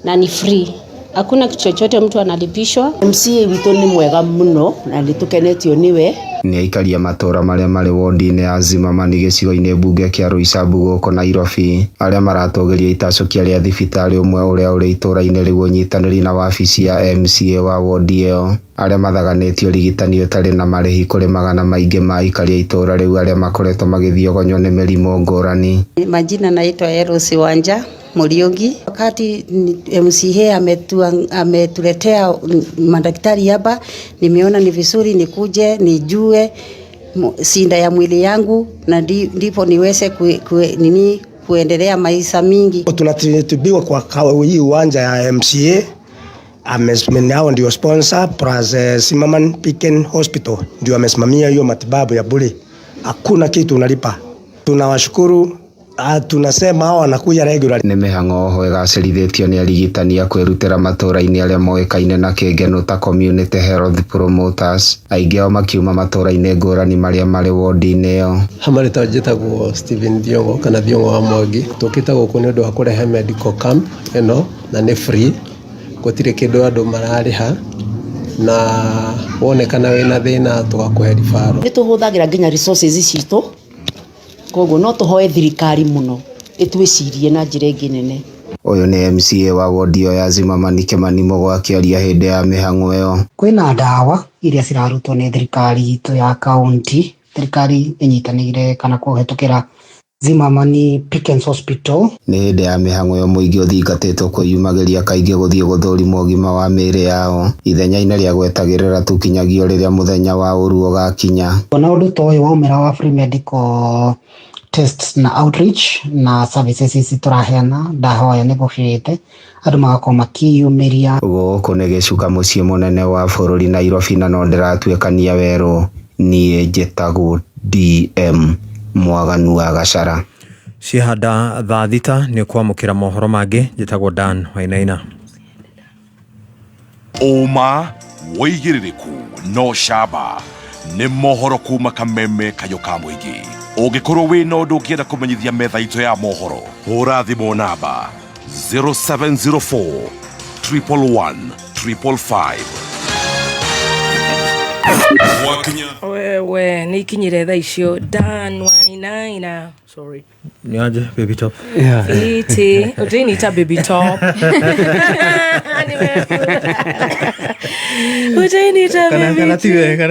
na ni free. Hakuna kitu chochote mtu analipishwa. MCA witũ nĩ mwega mũno na nĩtũkenetio nĩwe. Nĩ aikari a matũra marĩa marĩ wondi-inĩ ya Zimmerman gĩcigo-inĩ mbunge kĩa Roysambu gũkũ Nairobi arĩa maratũgĩria itacũkia rĩa thibitarĩ ũmwe ũrĩa ũrĩ itũra-inĩ rĩu ũnyitanĩri na wabici ya MCA wa wondi ĩyo arĩa mathaganĩtio ũrigitani ũtarĩ na marĩhi kũrĩ magana maingĩ ma aikari a itũra rĩu arĩa makoretwo magĩthiogonywo nĩ mĩrimũ ngũrani. Majina naitwa Erosi Wanja Muriugi. Wakati MCA ametuletea madaktari hapa, nimeona ni vizuri nikuje nijue sinda ya mwili yangu na ndipo niweze kuendelea maisha mingi. Tunatibiwa kwa hii uwanja ya MCA. Hao ndio sponsor plus Zimmerman Picken Hospital ndio amesimamia hiyo matibabu ya bure. Hakuna kitu unalipa. Tunawashukuru. Tunasema hao wanakuja regular. Nĩ mĩhang'o ho ĩgacĩrithĩtio nĩ arigitani a kwĩrutĩra matũra-inĩ arĩa moĩkaine na kĩngeno ta community health promoters, aingĩ ao makiuma matũra-inĩ ngũrani marĩa marĩ wondi-inĩ ĩyo. Hamwe njĩtagwo Stephen Thiongo kana Thiongo wa Mwangi. Tũkĩte gũkũ nĩ ũndũ wa kũrehe medical camp ĩno na nĩ free, gũtirĩ kĩndũ andũ mararĩha na wonekana wĩna thĩna tũgakũhe ribaro. Nĩ tũhũthagĩra nginya resources citũ, koguo no tũhoe thirikari mũno ĩtwĩcirie na njĩra ĩngĩ nene. Ũyũ nĩ MCA wa wondi ĩyo ya Zimmerman Kimani Mũgwa akĩaria hĩndĩ ya mĩhang'o ĩyo. Kwĩna ndawa iria cirarutwo nĩ thirikari itũ ya kaunti. Thirikari ĩnyitanĩire kana kũhetũkĩra Zimmerman Picken Hospital. Nĩ hĩndĩ ya mĩhang'o ĩyo mũingĩ ũthingatĩtwo kwĩyumagĩria kaingĩ gũthiĩ gũthũrimwo ũgima wa mĩĩrĩ yao ithenya-inĩ rĩa gwetagĩrĩra tu kinyagio rĩrĩa mũthenya wa ũru ũgakinya. Ona ũndũ ta ũyũ waumĩra wa free medical tests na outreach na services ici tũraheana, ndahoya nĩ gũbĩte andũ magakorwo makĩyumĩria. Gũkũ nĩ gĩcuka mũciĩ mũnene wa bũrũri Nairobi na no ndĩratuĩkania werũ. Niĩ njĩtagwo DM Mwaganu wa Gacara. Ciahanda thaa thita nĩ kwamũkĩra mohoro mangĩ. Njĩtagwo Dan Wainaina. Ũma wĩigĩrĩrĩku no camba nĩ mohoro kuma Kameme Kayũka mũingĩ. Ũngĩkorwo wĩna ũndũ ũngĩenda kũmenyithia metha itũ ya mohoro, hũra thimũ namba 0704 111 555. Wewe ni kinyire tha icio Dan Wainaina. Sorry. Niaje baby top. Iti, utiniita baby top. Utiniita baby. Kana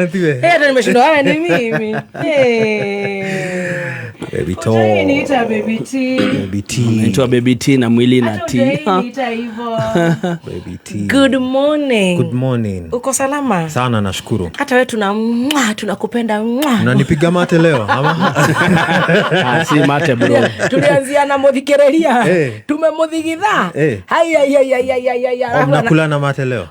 tiwe. Ndio nimeshindwa ni mimi. Baby top. Utiniita baby T. Baby T. Naitwa baby T na mwili na T. Utiniita hivyo. Baby T. Good morning. Good morning. Uko salama? Sana nashukuru. Hata wewe tunakupenda. Unanipiga mate leo ama? Si mate bro. Tulianzia na muthikereria. Tumemudhigitha. Haya. Unakula na mate leo?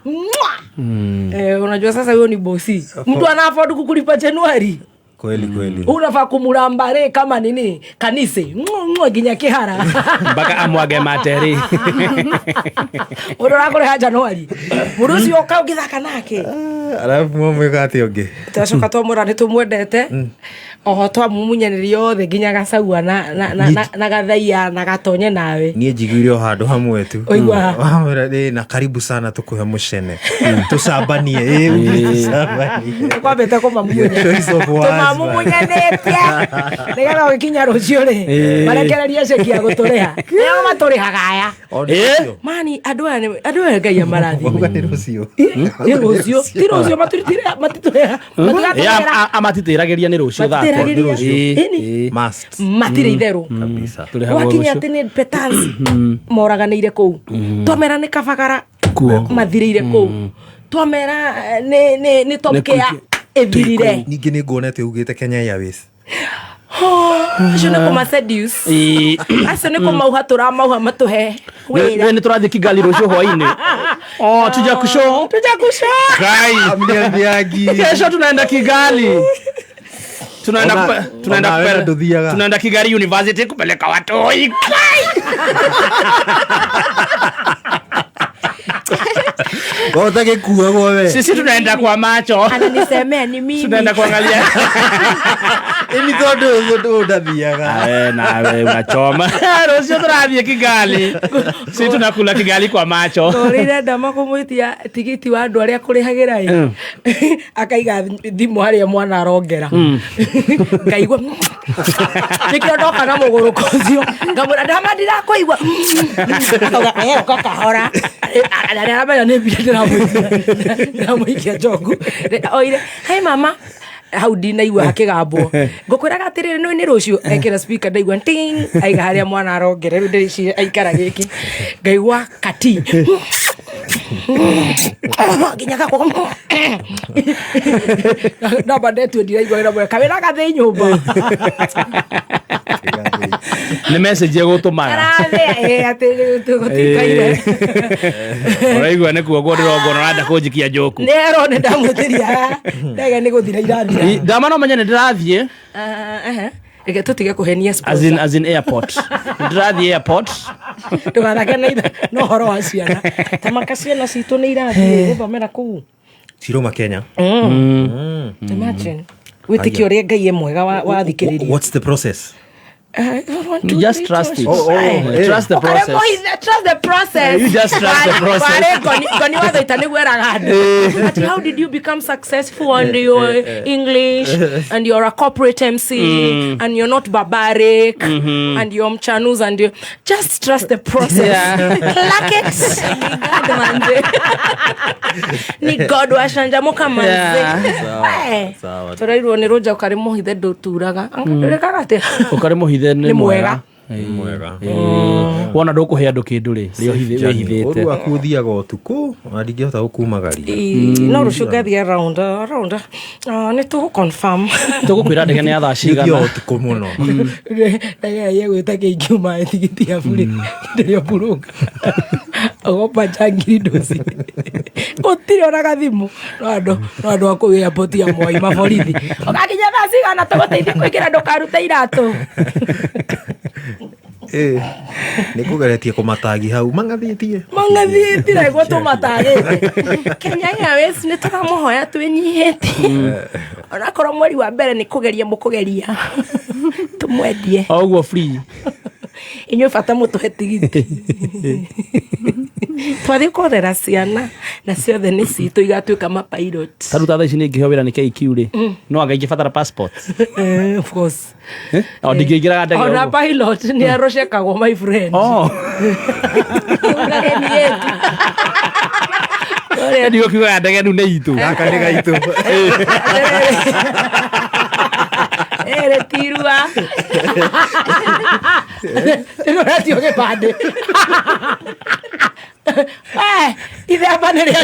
Unajua sasa huyo ni bosi. Mtu ana afford kukulipa Januari. Kweli. Unafaa kumurambare kama nini? Kanise. Ginya kihara. Mpaka amwage materi. Urora kule Januari. Murusi ukagithaka nake. Alafu mwe gati oge. Tashoka twamura ni tumwendete. Oho twamumunyanĩria othe nginya gacaua na gathaia na gatonye nawe. Niĩ njiguire o handũ hamwe tu. Wamwĩra na karibu sana tũkũhe mũcene. Tũcambanie. Kwambĩte kũmamumunya. Tũmamumunyanĩtie. Nĩgetha gũkinya rũciũ rĩ. Marekererie ceki ya gũtũrĩha. Nĩo matũrĩhaga aya. Mani andũ aya Ngai amarathime. Rũciũ. Rũciũ. Ti rũciũ matitũrĩha. Amatitĩragĩria nĩ rũciũ thaa. Matire itherũ kabisa. Wakinya atĩ nĩ petals moraganĩire kũu. Twamera nĩ kabagara mathirĩire kũu. Twamera nĩ Top Gear ĩthirire. Ningĩ nĩ nguonete ugĩte Kenya Airways. Acio nĩ kũmaseduce. Acio nĩ kũmauha tũramauha matũhe wĩra. Nĩ tũrathiĩ Kigali rũciũ hwaĩ-inĩ. Tujakusho. Kai. Amniambiagi. Kesho tunaenda Kigali. Tunaenda Kigali University kupeleka watoi. Watake kuwa wewe. Sisi tunaenda kwa macho. Ananisemea ni mimi. Tunaenda kuangalia. Ini todo udathiaga. Na wewe unachoma. Rosio turathiĩ Kigali. Sisi tunakula Kigali kwa macho. Torire ndama kumwitia tigiti wa andu aria kurihagira akaiga thimu haria mwana arongera. Ngaigua nikio ndoka na muguru kozio ngamura ndama ndirakuigua. Akauga kahora. Arabaya ne bidira muikia jogu. Oire hai mama hau ndinaigua hakigambwo ngukwiraga atiriri no ni rucio ekira speaker ndaigua ting aiga haria mwana arongere ru ndirici aikara giki ngaigua kati ginya gako ndaba ndetu ndiraigua ira mwe kawira gathi nyumba ni message ya gutumaga atiri tugutikaire oraigua ne kuo ndirongo nanda kunjikia joku nero ne ndamutiria ndege ni guthira irathira ndama no menya ndirathiĩ ege tutige kuhenia sponsor as in airport ndirathiĩ airport tugathake na itha no horo wa ciana tamaka ciana citu ni irathiĩ guthomera kuu Ciroma Kenya. Imagine witikio ria Ngai e mwega wa thikiriria. What's the process? You just trust it. Trust the process. Trust the process. You just trust the process. How did you become successful on your English and you're a corporate MC and you're not barbaric and you're mchanus and you just trust the process. Like it. Ni God washanja moka manze. Sawa. Turairwo ni roja ukarimo hithe nduturaga. Angarireka gate. Ukarimo hithe ni mwega. Mwega. Wona ndukuhe andu kindu ri rio hithite. Oru akuthiaga utuku ndingihota gukumagaria. No rucio ngathia around. Ni tu confirm. Tugukwira ndege ni athaa cigana. Utuku muno. Ndege ye gwita kiuma tigiti ya bure. Ndio burunga. Ogopa changiri dosi. Gutire ona gathimu. No andu akuya boti ya Moi maborithi. Okakinya thaa cigana tuguteithia kuingira ndukarute iratu. Nikugeretie kumatagi hau mangathietie rego tumatagite Kenya Airways ni turamuhoya twinyihitie ona korwo mweri wa mbere ni kugeria mukugeria tumwendie oguo free inyo fata mutuhe tigiti twathi korera ciana na ciothe nĩ citũ igatuĩka ma pilot. Taru tha ici nĩ ngĩheo wĩra nĩ KQ rĩ. No anga ingĩbatara passport. Of course. O ndingĩingĩra ndege. Ona pilot nĩ arocekagwo my friend. Ngageni yetu. Ore ndio kiuga ndege rĩu nĩ itũ. Gaka nĩ gaitũ. Ere tirua. Ndio ratio gĩbandĩ. Ithe amba nĩ rĩa.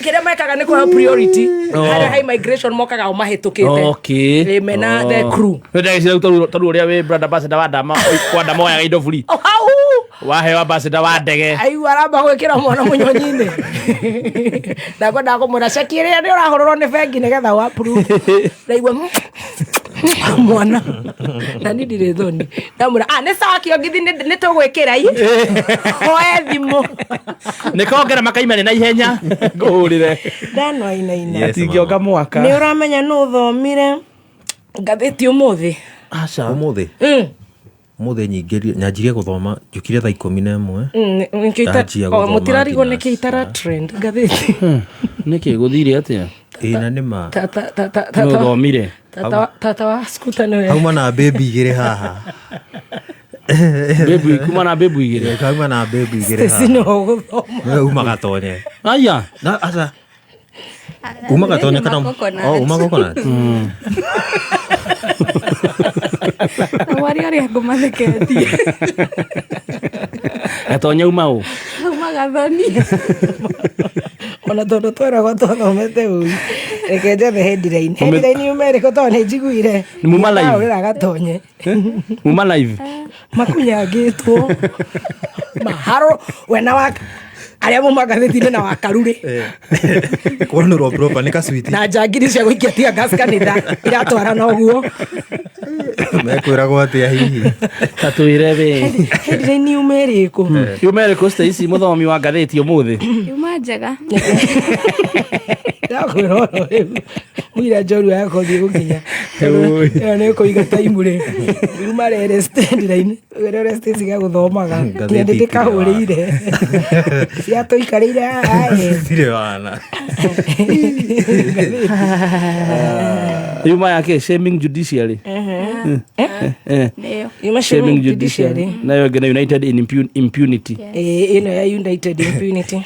Kĩrĩa mekaga nĩ kũheo priority. Harĩa ha immigration mokaga o mahĩtũkĩte. Okay. Mena the crew. Ndagĩcira taru ũrĩa wĩ brother ambassador wa Dama kwa Dama ya indo buri. Waheo ambassador wa ndege. Aigua aramba gwĩkĩra mwana mũnyonyi-inĩ. Ndakwendaga kũmwĩra ceki ĩrĩa nĩ ũrahũrĩrwo nĩ bengi nĩgetha wa approve. Ndaigua mwana na nĩ ndirĩ thoni. Ndamwĩra nĩ sawa kĩongithi nĩ tũgwĩkĩra ii. Hoe thimũ. Nĩ kongera makaimane na ihenya. Ngũhũrĩre. Ndanoinaina. Tingĩonga mwaka. Nĩ ũramenya nũ ũthomire ngathĩti ũmũthĩ? Aca. Ũmũthĩ? Mũthĩ nyanjirie gũthoma njũkire thaa 11. Mũtirarigwo nĩkĩ itara trend ngathĩti. Nĩkĩ gũthire atĩa? Ĩna nĩma. Nĩ ũthomire. Tata wa skuta nĩwe. Hauma na baby igĩrĩ haha. Baby kuma na baby igĩrĩ. Hauma na baby igĩrĩ haha. Sino gũthoma. Uma gatonye. Aya. Na aca. Uma gatonye kana. Uma coconut. Wari ari ngumatheketie. Gatonye uma ũ? Uma gathoni. Ona tondu tweragwo twathomete ũi. Reke njethe headline. Headline yumerĩko tondũ nĩ njiguire. Nĩ muma live. Ũrĩra gatonye. Muma live. Makunyangĩtwo. Maharo wena waka. Arĩa mũmagathĩti-inĩ na wakarurĩ. Kũnũrwo proper nĩ kaswiti. Na njangiri cia gũikia tia gas kanitha iratwarana ũguo. Mekwĩragwo atĩa hihi? Tatwĩre we. Headline yumerĩko. Yumerĩko Stacy mũthomi wa ngathĩti ũmũthĩ. Yuma njega. Ndakwĩra ũhoro rĩu. Mũira njorua yakothiĩ gũkinya. Ĩyo nĩ kũiga taimu rĩ. Yuma rere headline. Wĩra Stacy gagũthomaga. Nginya ndĩkahũrĩire. Ciatũikarĩire ae. Sire wana. Yuma yake shaming judiciary. Yuma shaming judiciary. Nayo ngena United in impunity. Ĩno ya United impunity.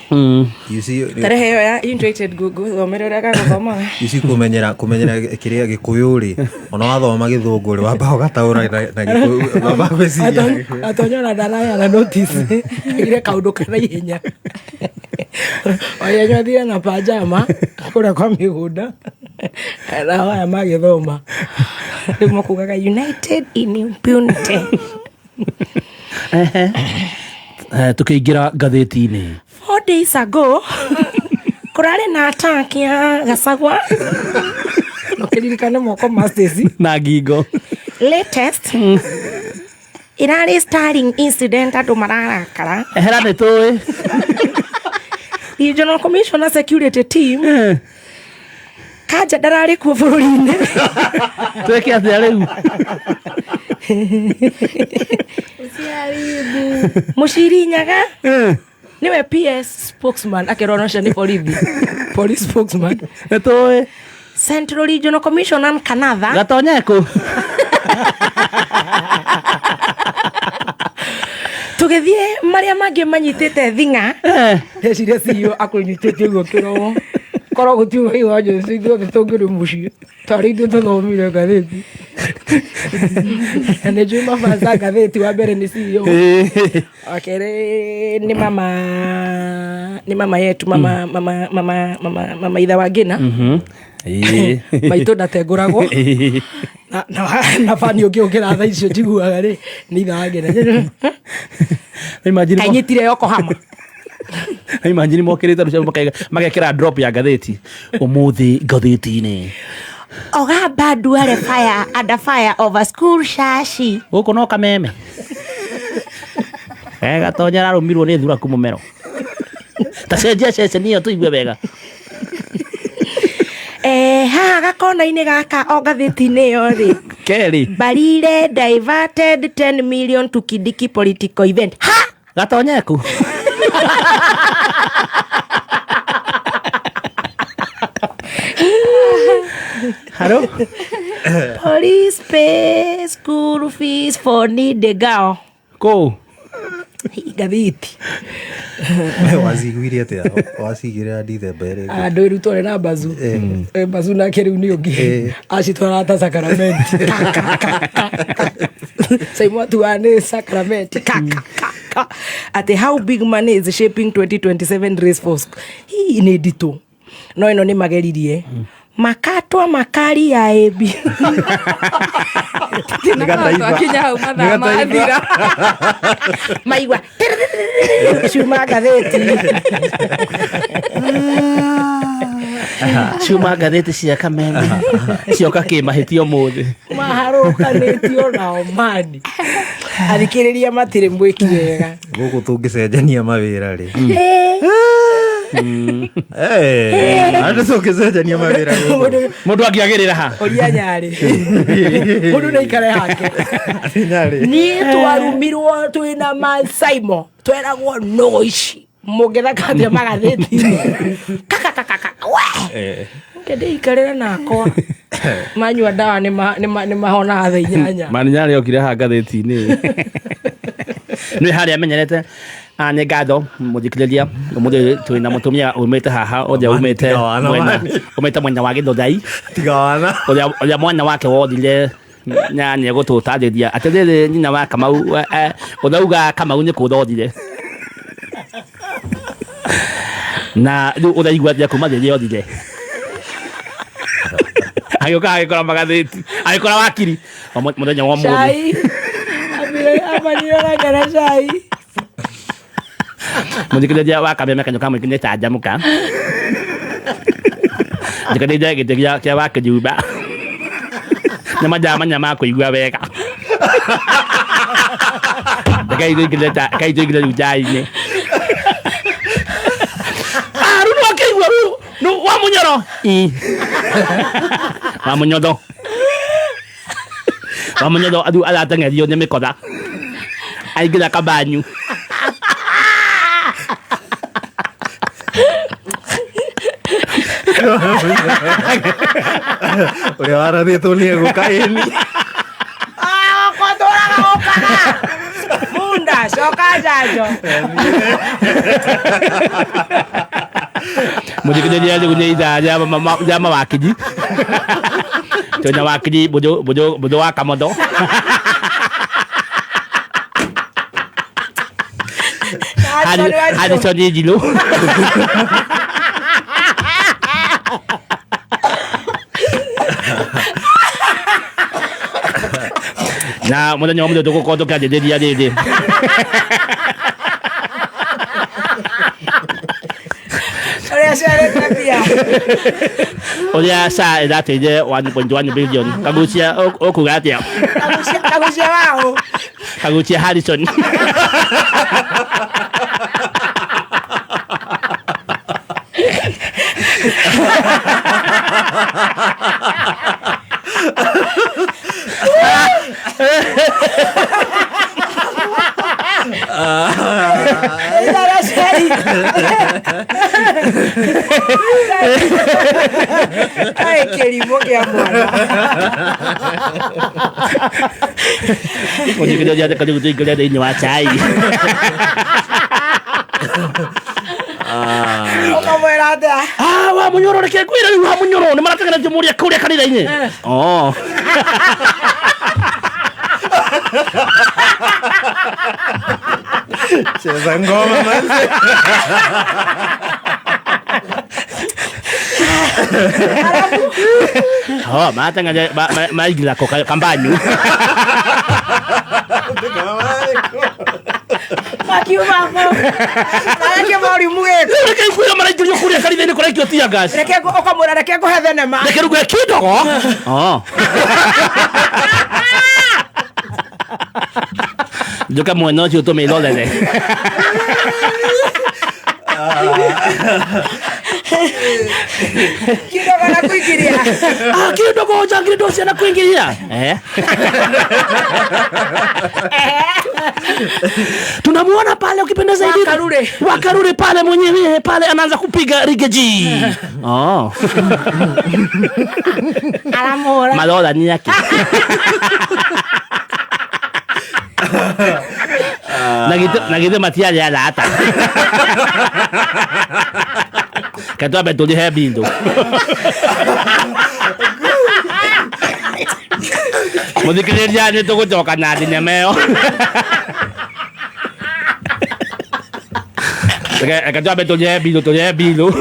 You see. Tarehe ĩyo ya United gũthomera ũrĩa gagũthomaga. You see kũmenyera kĩrĩa Gĩkũyũ rĩ. Ona wathoma Gĩthũngũ rĩ wamba ũgataũra na Gĩkũyũ. Wamba gwĩciria. Atonyora ndaraya na notice. Ile kaũndũ kana ihenya. Oya nyothire na pajama kũrĩa kwa mĩgũnda. Na waya magĩthoma. Rĩu makugaga United in impunity. Tukĩingĩra ngathĩti-inĩ. 4 days ago kũrarĩ na attack ya Gachagua. Nokĩririkane moko Masters na Ngingo. Latest irarĩ starring incident andũ mararakara. Ehera nĩ tũĩ. Regional Commissioner Security Team. Kanja ndararĩ kuo bũrũri-inĩ. Tweke atĩa rĩu? Mũciri Nyaga niwe PS spokesman akĩronosha nĩ borithi. Police spokesman. Nĩ tũĩ. Central Regional Commissioner Kanatha. Gatonyeko. Tũgĩthiĩ marĩa mangĩ manyitĩte thing'a. Ndeciria CEO akũnyitĩte ũguo kĩromo. Korwo gũtiuga iwanja icio ithuothe tũngĩrĩ mũciĩ. Tarĩ ithuĩ tũthomire ngathĩti. Nĩ njũĩ mabanja ngathĩti wa mbere nĩ CEO. Wa kerĩ nĩ mama yetu mama ithe wa Ngina. Maitũ ndatengũragwo. Na bani ũngĩũkĩra thaa icio njiguaga rĩ nĩ ithe wa Ngina. Kanyitire Yokohama. Imagine mokĩrĩte rũciaro magekĩra drop ya ngathĩti ũmũthĩ ngathĩti-inĩ. Ogamba Duale fire under fire over school shashi. Gũkũ no kameme. Gatonya ararũmirwo nĩ thura kũmũmero. Ta cenjia ceceni ĩyo tũigue wega. Haha gakona-inĩ gaka o ngathĩti-inĩ ĩyo rĩ Kelly. Mbarire diverted 10 million to Kidiki political event. Ha! Gatonyeku. Hello? Police pay school fees for needy girl. Go. Gathiti. Waziguire atia? Wasigire December. Andå ä ru twarä na mbacu mbacu nake rä u nä å ngä acitwara ta sakramenti caimwatuwa nä sakramenti atä how big money is shaping 2027 race force hii nä nditå no ä no nä mageririe makatwa makari ya ebi akinya hau mathaa mathira maigua ciuma ngathĩti ciuma ngathĩti cia Kameme cioka kĩmahĩtia ũmũthĩ maharũkanĩtio nao mani athikĩrĩria matirĩ mwĩki wega gũkũ tũngĩcenjania mawĩra rĩ andũ tũngĩcenjania mawĩra mũndũ angĩagĩrĩra ha ũria nyarĩ mũndũ nĩ ikare hake niĩ twarumirwo twĩna masaimo tweragwo nũgũ ici mũngĩthakathia magathĩti-inĩ kĩndĩ ikarĩra nakwa manyua ndawa nĩ mahonaga thaa inyanya maninyarĩ okire ha ngathĩti-inĩ nĩ harĩa amenyerete nĩ ngatho mũthikĩrĩria ũmũthĩ twĩna mũtumia umĩte haha ũrĩa umĩte mwena wa Gĩthũthai ũrĩa mwana wake wothire nĩ egũtũtarĩria atĩ rĩrĩ nyina wa Kamau ũrauga Kamau nĩ kũrothire na rĩu ũraigua atĩa kuma rĩrĩa othire agĩũka agĩkora magathĩti agĩkora wakiri mũthenya wa ũmũthĩ amaniroragana cai mũthikĩrĩria wa Kameme kanyũka mũingĩ nĩ tanjamũka njĩkanĩire gĩtĩ kĩa wa kĩnyumba nĩ manjamanya ma kũigua wega kaitũingĩre rĩu njai-inĩ rĩu nĩ wakĩigua rĩu wa mũnyoro wa mũnyotho wa mũnyotho rĩu arateng'erio nĩ mĩkora aingĩra kabanyu ũrĩa warathĩtwo nĩ egũka ĩni kotũraga ũkaga munda coka njanjo mũthikĩrĩria rĩu nĩ ithaa rĩa mawakiri twĩna wakiri Mbũthũ wa Kamotho Harrison Njirũ na mũthenya wa mũthenya tũgũkorwo tũkĩanjĩrĩria rĩrĩ ũrĩa saa ĩrateithie 1.1 billion kagucia ũkuga atĩa kagucia wao kagucia Harrison kĩrimũ kĩa mwana mũthikĩrĩria rĩu tũingĩre thĩinĩ wa chai ũkamwĩra atĩa wa mũnyoro reke ngwĩre rĩu wa mũnyoro nĩ maratengenetie mũrĩa kũrĩa kanitha-inĩ cheza ngoma manze maratengenetie maingĩra kambanyu makiumako areke morimu gĩkũ reke ngwĩre maraingĩrio kũrĩa kanitha-inĩ kũraikio tia gas reke ũkamwĩra reke ngũhe thenema reke rũge kĩndogo njoka mwena ũcio tũmĩrorere Kidogo na kuingilia. Kidogo jangili dosi na kuingilia. Tunamuona pale ukipenda zaidi. Wakarure pale mwenyewe pale anaanza kupiga rigeji. Alamora. Malola ni yake. Nagite matiali ya lata. Kato abeto di hebindo. Modi kerja ni to ko kanadi ne meo. Kato abeto di hebindo to hebindo.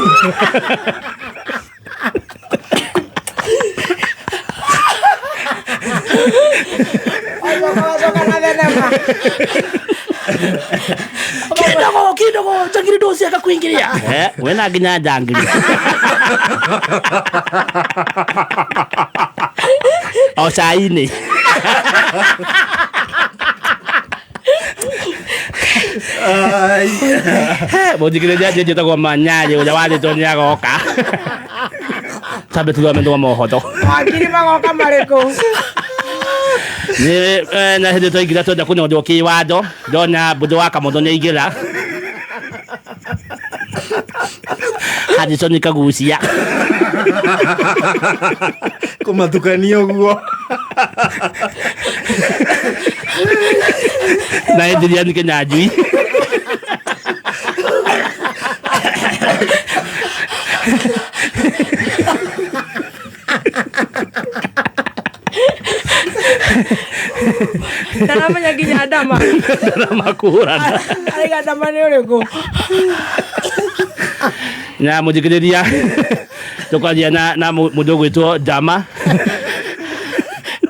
Kidogo jangili dosi akakuingilia. Wewe na ginya jangili. Saini. Modi kerja je to manyaje ujawadi to nya goka. Sabe tu amendo mohoto. Akiri magoka mareko. Ni na hede to igira to da kuno do kiwado dona budo waka modone igira hadi soni kagusia kumatukanio guo na hede yani kenya ajui Namanya ginya dama. Dama kurana. Aiga dama ni ureko. Na mujikiria. Tukaja na mudogo wetu dama.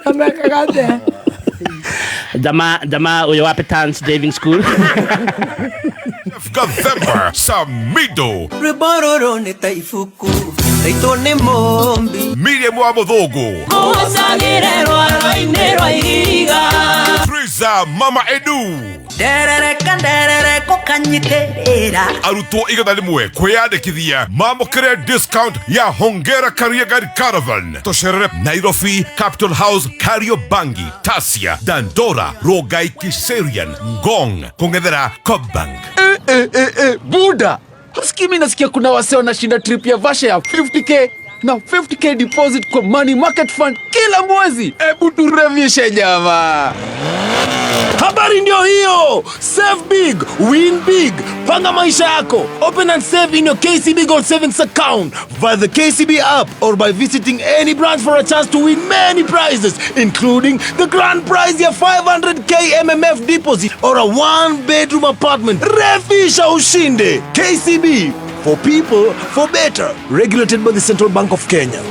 Amekagate. Dama uyo wapi Tans Diving School. Gathemba Samido Rebororo ne taifuku Taitone mombi Miriam wa Mudhogo Kusagire rwa iriga Friza Mama Edu Derere kukanyiterera Aruto igana limwe kwiyandikithia mamukire discount ya Hongera Career Guide Caravan Tosherere Nairobi Capital House Kariobangi Tasia Dandora Rogai Kiserian Ngong Kongedera Kobank Buda hasikii mimi nasikia kuna waseo wanashinda trip ya Vasha ya 50k na 50k deposit kwa money market fund kila mwezi. Ebu turevishe jamaa. Habari ndio hiyo. Save big, win big. Panga maisha yako. Open and save in your KCB Gold Savings account via the KCB app or by visiting any branch for a chance to win many prizes, including the grand prize ya 500k MMF deposit or a one-bedroom apartment. Refisha ushinde. KCB, for people, for better. Regulated by the Central Bank of Kenya.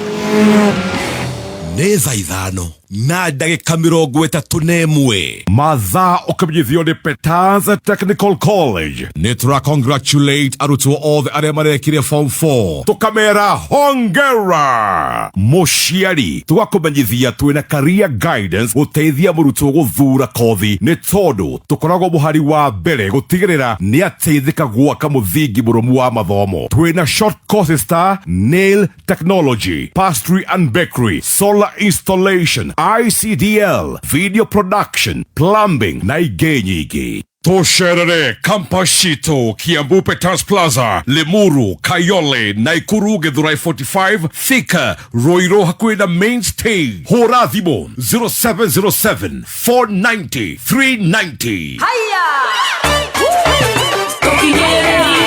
Neza ithano na ndagika 31 mathaa ukamenyithio ni Petanza Technical College ni tura congratulate arutwo othe aria marekire form 4 tukamera hongera muciari tugakumenyithia twina career guidance uteithia murutwo guthura kothi ni tondu tukoragwo muhari wa mbere gutigirira ni ateithika gwaka muthingi murumu wa mathomo twina short courses ta nail technology, pastry and bakery, solar installation, ICDL, video production, plumbing na ingĩ nyingĩ. Tosherere Kampashito, Kiambu Peters Plaza, Limuru, Kayole, Naikuru, Githurai 45, Thika, Roiro hakuhi na main stage. Hora thimo 0707 490 390.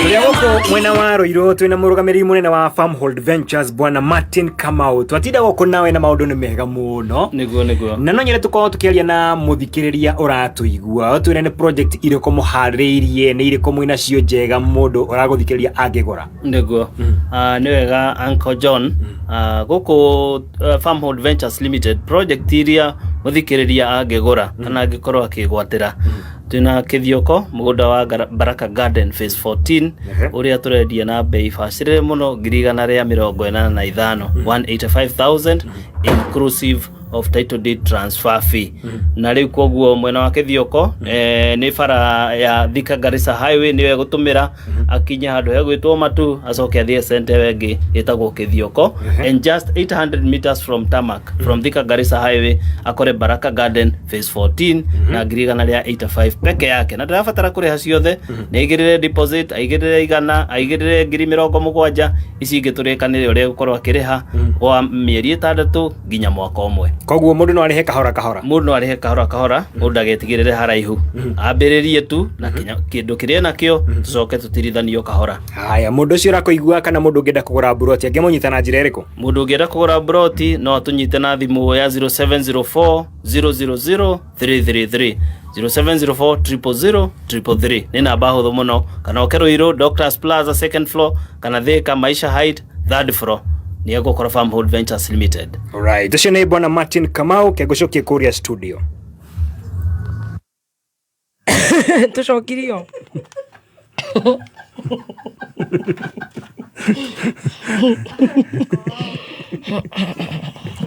Turia goko mwena wa Roiro twina murugamiri munene wa Farmhold Ventures bwana Martin Kamau twatinda goko nawe na maundu ni mega muno niguo na no nyere tukorwo tukiaria na muthikiriria uratuigua twire ni project iriko muhariirie ni iriko mwina cio njega mundu uraguthikiriria angigora niguo ni wega Uncle John goko Farmhold Ventures Limited project iria muthikiriria angigora kana angikorwo akigwatira tuna kithioko mugunda wa Baraka Garden phase 14 uria turendia na bei facile muno 185 185,000 inclusive of title deed transfer fee. Na riu koguo mwena wa Kithioko ni bara ya Thika Garissa highway niwe gutumira akinya handu he gwitwo Matu acoke athie center wengi itagwo Kithioko and just 800 meters from tarmac from Thika Garissa highway akore Baraka Garden phase 14 na ngirigana ria 85 peke yake. Na ndirabatara kuriha ciothe ni igirire deposit aigirire igana aigirire 70,000 ici ingiturikanire uria gukorwo akiriha wa mieri 6 nginya mwaka umwe. Koguo mundu no arihe kahora kahora. Mundu no arihe kahora kahora mundu agetigirire haraihu ambiririe tu na kindu kiria nakio tucoke tutirithanio kahora. Haya, mundu ucio urakoigua kana mundu ngenda kugura broti angemunyita na njira iriku? Mundu ngenda kugura broti no tunyite na thimu ya 0704 000 333 0704 000 ni namba huthu muno kana Okeruiru Doctors Plaza second floor kana Thika Maisha Height third floor ni egukora Farm Hold Ventures Limited. Alright, ucio ni bwana Martin Kamau kegucokie kuria studio. Tucokirio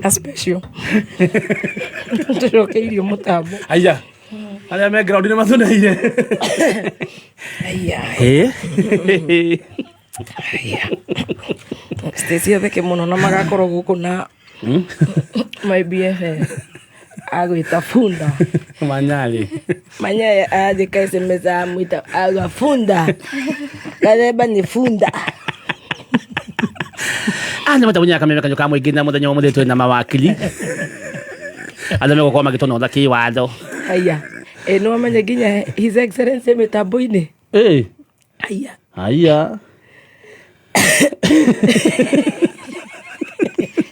a special tucokirio mutambo. Aya aria me ground ni mathuneire. Aya aya Stacy theke muno na magakorwo guku na my BFF agwita funda manyali manyaya aje kaise meza mwita aga funda kaleba ni funda anya matabunya kamera kanyo kamwe gina muthenya wa muthe twina mawakili adame gukoma magitono thaki watho. Aya no amenye ginya his excellency mitambo-ini aya aya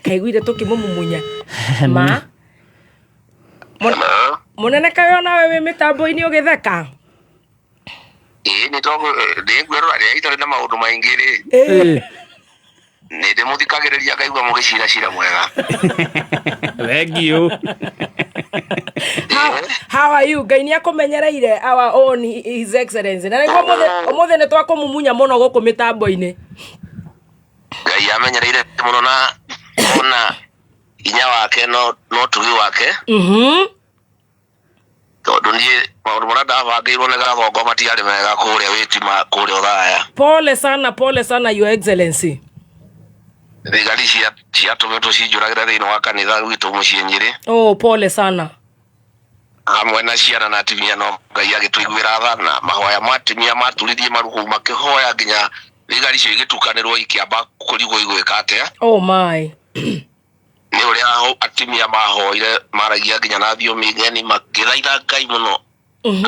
kaiguire tukimumunya ma munene kayo na wewe mitambo-ini ugitheka ni togo de gwero ari itore na maundu maingiri ni de muthikagiriria ngaigua mugicira cira mwega. Thank you. How are you? Ngai ni akumenyereire our own his excellency na ngo muthe ne twakumumunya muno guku mitambo-ini. Ngai amenyereire muno na ona inya wake no tugi wake tondu ni maundu mara ndabangirwo ni gathongo matiari mega kuria witima kuria Uthaya. Pole sana your excellency. Thigari ciatumitwo cinjuragira thiini wa kanitha gwitu mucii Nyeri. Oh, pole sana. Hamwe na ciana na atumia no Ngai agituiguira tha na mahoya ma atumia maturirie marugu makihoya nginya thigari cio igitukanirwo ikiamba kurigwo igwika atia. Oh my. Ni uria atumia mahoire maragia nginya na thiomi ngeni makithaitha Ngai muno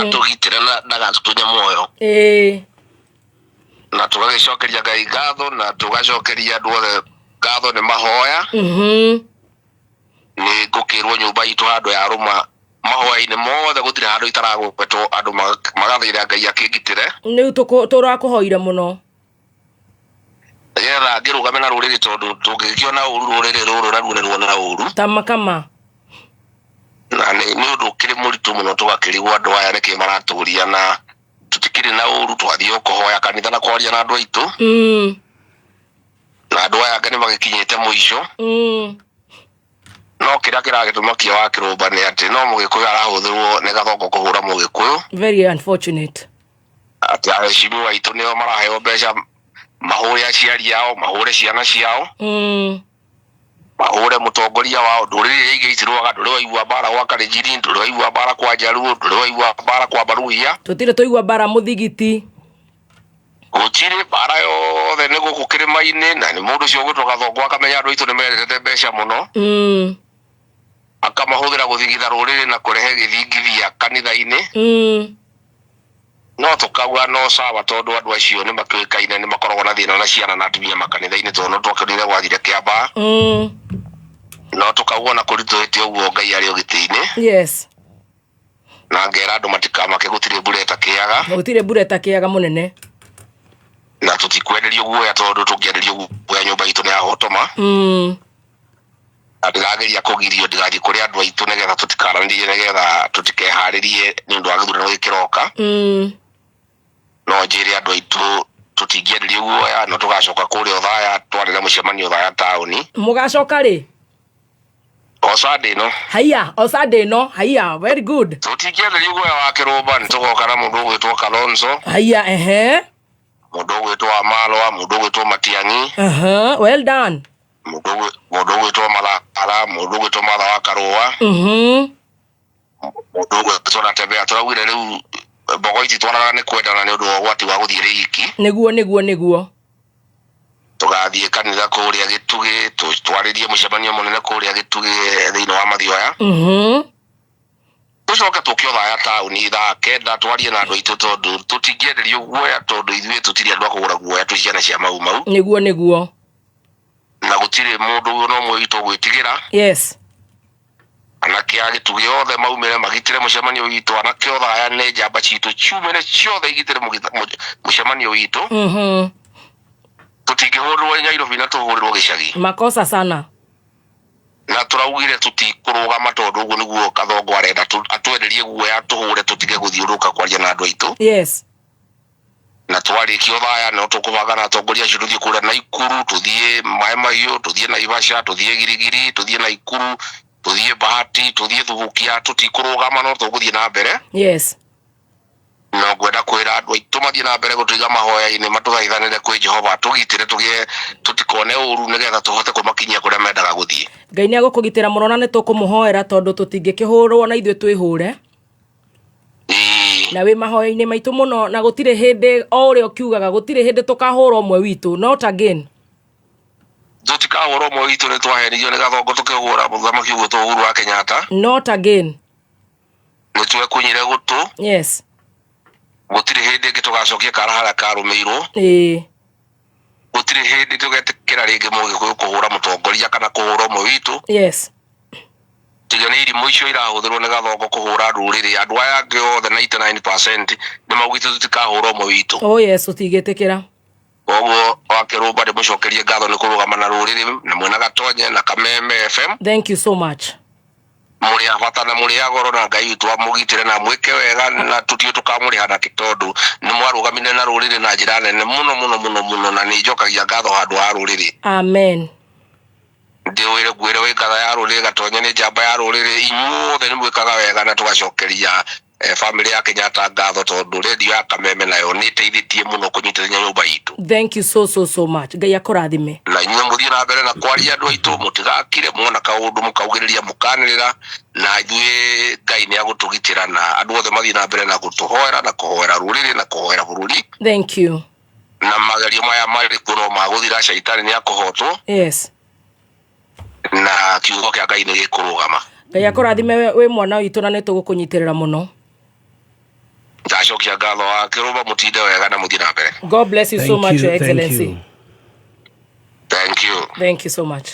atugitire na ndagatutunye muoyo. Na tugagicokeria Ngai ngatho na tugacokeria andu othe ngatho ni mahoya. Ni ngukirwo nyumba itu handu ya ruma mahoya-ini mothe gutire handu itaragwetwo andu magathaira Ngai akigitire. Ni turakuhoire muno getha ngirugame na ruriri tondu tungikiona uru ruriri ruru narunirwo na uru tamakama na ni undu kiri muritu muno tugakirigwo andu aya niki maraturia na tutikiri na uru twathio kuhoya kanitha na kwaria na andu aitu na andu aya ngani magikinyite muico no kira kiragitumakia wa kirumba ni ati no mugikuyu arahuthirwo ni gathongo kuhura mugikuyu. Very unfortunate ati acimu aitu nio maraheo mbeca mahure aciari yao mahure ciana ciao mahure mutongoria wao nduriri igeitirwaga nduri waigua bara gwa Kalenjin nduri waigua bara kwa Jaruo nduri waigua bara kwa Baruhia tutire tuigua bara muthigiti gutire bara yothe ni guku kirima-ini na ni mundu cio gutoka thongo akamenya andu aitu ni merete mbeca muno akamahuthira guthigitha ruriri na kurehe githingithia kanitha-ini no tukauga no sawa tondu andu acio ni makiukaine ni makoragwo na thina na ciana na atumia makanitha-ini tondu twakirire gwathire Kiambaa no tukauga na kurituite uguo Ngai ari ugiti-ini. Yes. Na ngera andu matikamake gutire mbura itakiaga gutire mbura itakiaga munene na tutikwenderio guoya tondu tungienderio guoya nyumba itu ni ahotoma ndigageria kugirio ndigathi kuria andu aitu nigetha tutikaranĩrie nigetha tutikeharirie ni undu wa githurano gikiroka no njire andu aitu tutingĩenderio guoya no tugacoka kuria Uthaya twarĩre mucemanio Uthaya tauni mugacoka ri o Osade no. Haya, Osade no. Haya, very good. Tutikele yugo ya wakiroba nitoko kana mudogo etwa Kalonzo. Haya, Mudogo etwa Amalwa, mudogo etwa Matiangi. Well done. Mudogo etwa Malala, mudogo etwa Mala Wakaroa. Mudogo etwa Natembea turawire riu bogoiti twarana ne kwendana ne undu wa gwati wa guthire iki. Niguo. Tugathie kanitha kuria Gitugi, twaririe mucemanio munene kuria Gitugi thiini wa Mathioya. Tucoke tukiotha tauni thaa kenda twarie na andu aitu tondu tutingĩenderio guoya tondu ithuĩ tutiri andu akugura guoya tu ciana cia mau. Niguo. Na gutiri mundu no mwe witu gwitigira. Yes. Anake a Gitugi othe maumire magitire mucemanio witu, anake othe aya nĩ njamba citu ciumire ciothe igitire mucemanio witu. Tutingĩhũrwo Nairobi na tuhũrĩrwo gĩcagi. Makosa sana. Na turaugire tutikurugama tondu uguo niguo Kathongo arenda atwenderie guoya tuhure tutige guthiuruka kwaria na andu aitu. Yes. Na twarikio thaya no tukubagana atongoria acio tuthie kuria Naikuru, tuthie Mai Mahiũ, tuthie Naivasha, tuthie Girigiri, tuthie Naikuru, tuthie Bahati, tuthie Thubukia, tutikurugama no tuguthie na mbere. Yes. No gwenda kwira andu aitu mathie na mbere gutiga mahoya-ini matuthaithanire kwi Jehova tugitire tugie tutikone uru nigetha tuhote kumakinyia kuria mendaga guthie. Ngai ni agukugitira muno na nitukumuhoera tondu tutingikihurwo na ithuĩ twihure. Na we mahoya-ini maitu muno na gutire hindi o uria ukiugaga gutire hindi tukahurwo mwe witu, not again. Tutikahurwo mwe witu ni twahenirio ni Gathongo tukihura muthamaki witu Uhuru wa Kenyatta. Not again. Ni twekunyire gutu. Yes. Gutire hindi ingi tugacokia karahara karumirwo. Gutire hindi tugetikira ringi Mugikuyu kuhura mutongoria kana kuhura mwe witu. Yes. Tiga ni irimu icio irahuthirwo ni Gathongo kuhura ruriri, andu aya angi othe 99% ni maugite tutikahurwo mwe witu. Oh yes, utigetekera. Oguo wakirumba ndi mucokerie ngatho ni kurugama na ruriri na mwena Gatonye na Kameme FM. Thank you so much. Muri abata na muri agoro na Ngai witu amugitire na mwike wega na tutio tukamuriha na kitondu ni mwarugamine na ruriri na njira nene muno na ni njokagia ngatho handu ha ruriri. Amen. Ndiwire gwire wikatha ya ruriri Gatonye ni njamba ya ruriri inyuothe ni mwikaga wega na tugacokeria family ya Kenyatta ngatho tondu radio ya Kameme nayo ni teithitie muno kunyitithania nyumba itu. Thank you so much. Ngai akurathime. Na inyuĩ muthie na mbere na kwaria andu aitu mutigakire muona kaundu mukaugiriria mukanirira na ithuĩ Ngai ni agutugitira na andu othe mathie na mbere na gutuhoera na kuhoera ruriri na kuhoera bururi. Thank you. Na magerio maya mari kuno maguthira shaitani ni akuhotwo. Yes. Na kiugo kia Ngai ni gikurugama. Ngai akurathime we mwana witu na nitugukunyitirira muno. Ndacokia ngatho wakirumba mutinde wega na muthie na mbere. God bless you so much, Your Excellency. Thank you so much.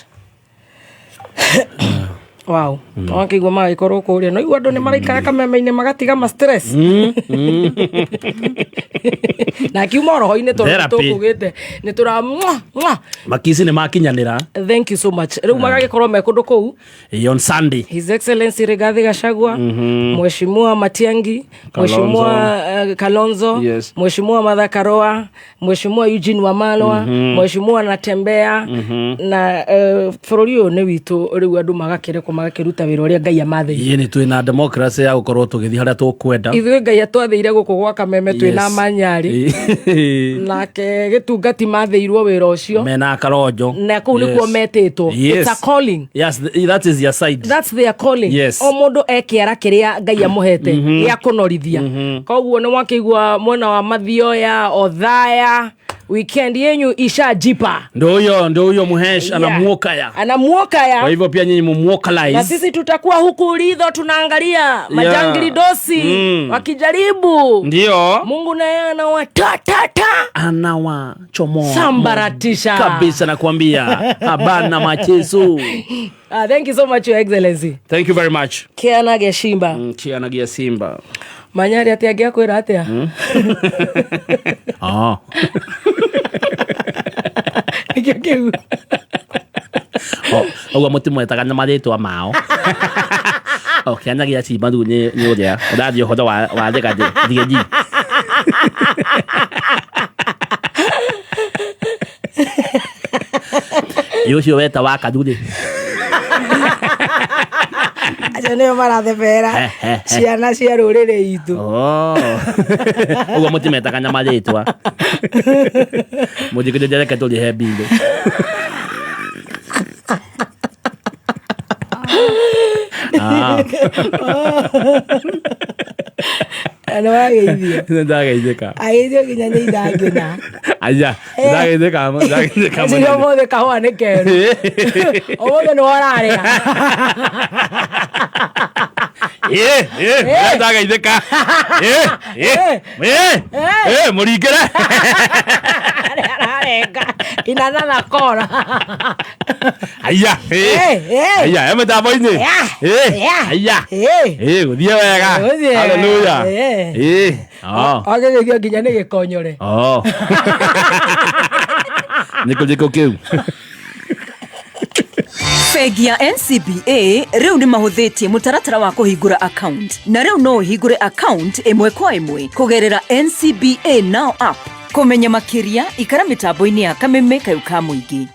Wow. Wakigwa magikorwo kuria no igwa andu ni maraikara Kameme-ini magatiga ma stress. Na kiuma roho-ini tukugite ni tura Makisi ni makinyanira. Thank you so much. Riu magagikorwo me kundu kuu on Sunday. His Excellency Rigathi Gachagua, Mheshimiwa Matiangi, Mheshimiwa Kalonzo, Mheshimiwa Martha Karua, Mheshimiwa Eugene Wamalwa, Mheshimiwa Natembea na bururi uyu ni witu riu andu magakire magakiruta wira uria Ngai amathĩire. Yeni twina democracy ya gukorwo tugithi haria tukwenda. Ithuĩ Ngai atwathĩire guku gwa Kameme twina manyari. Nake gitungati mathĩirwo wira ucio. Mena karojo. Na kuu nikuo metĩtwo. It's a calling. Yes, that is your side. That's their calling. Yes. O mundu ekiara kiria Ngai amuhete ya kunorithia. Koguo ni wakigwa mwena wa Mathioya, Othaya, weekend yenyu ishajipa. Ndio huyo Muhesh anamuokaya. Kwa hivyo pia nyinyi mumuokalize. Na sisi tutakuwa huku Ridho tunaangalia majangili dosi wakijaribu. Ndio. Mungu naye anawachomoa. Sambaratisha. Kabisa nakwambia. Habana machezo. Thank you so much, Your Excellency. Thank you very much. Kiana Geshimba. Kiana Geshimba. Manyari atiagia kwira atia. Kiu. Ogo mutimo etagana maritwa mao. Okay, anagia Simba ndu ni uria. Ndathio hodo wa theka thigi. Yo weta waka dude. acio nĩo marathebera ciana cia rũrĩrĩ itũ. Ũguo mũtimetaga nyama rĩtwa mũthikĩrĩria reke tũrĩhe mbirũ. Ano ageithio. Ndageithĩka. Ageithio nginya nĩ ithangĩna. Aya, ndageithĩka mũno. Sio mothe kahũa nĩ keru. Ũmũthĩ nĩ wararĩa. Ndageithĩka. Mũringĩre. Ararenga. Inana na kora. Aya. Aya, mĩtambo-inĩ. Aya. Gũthiĩ wega. Hallelujah. Agĩgĩthio nginya nĩ gĩkonyore. Nĩkũ kĩu. Bengi ya NCBA rĩu nĩ mahũthĩtie mũtaratara wa kũhingũra account. Na rĩu no ũhingũre account ĩmwe kwa ĩmwe kũgerera NCBA Now app. Kũmenya makĩria ikara mĩtambo-inĩ ya Kameme Kayũ ka Mũingĩ.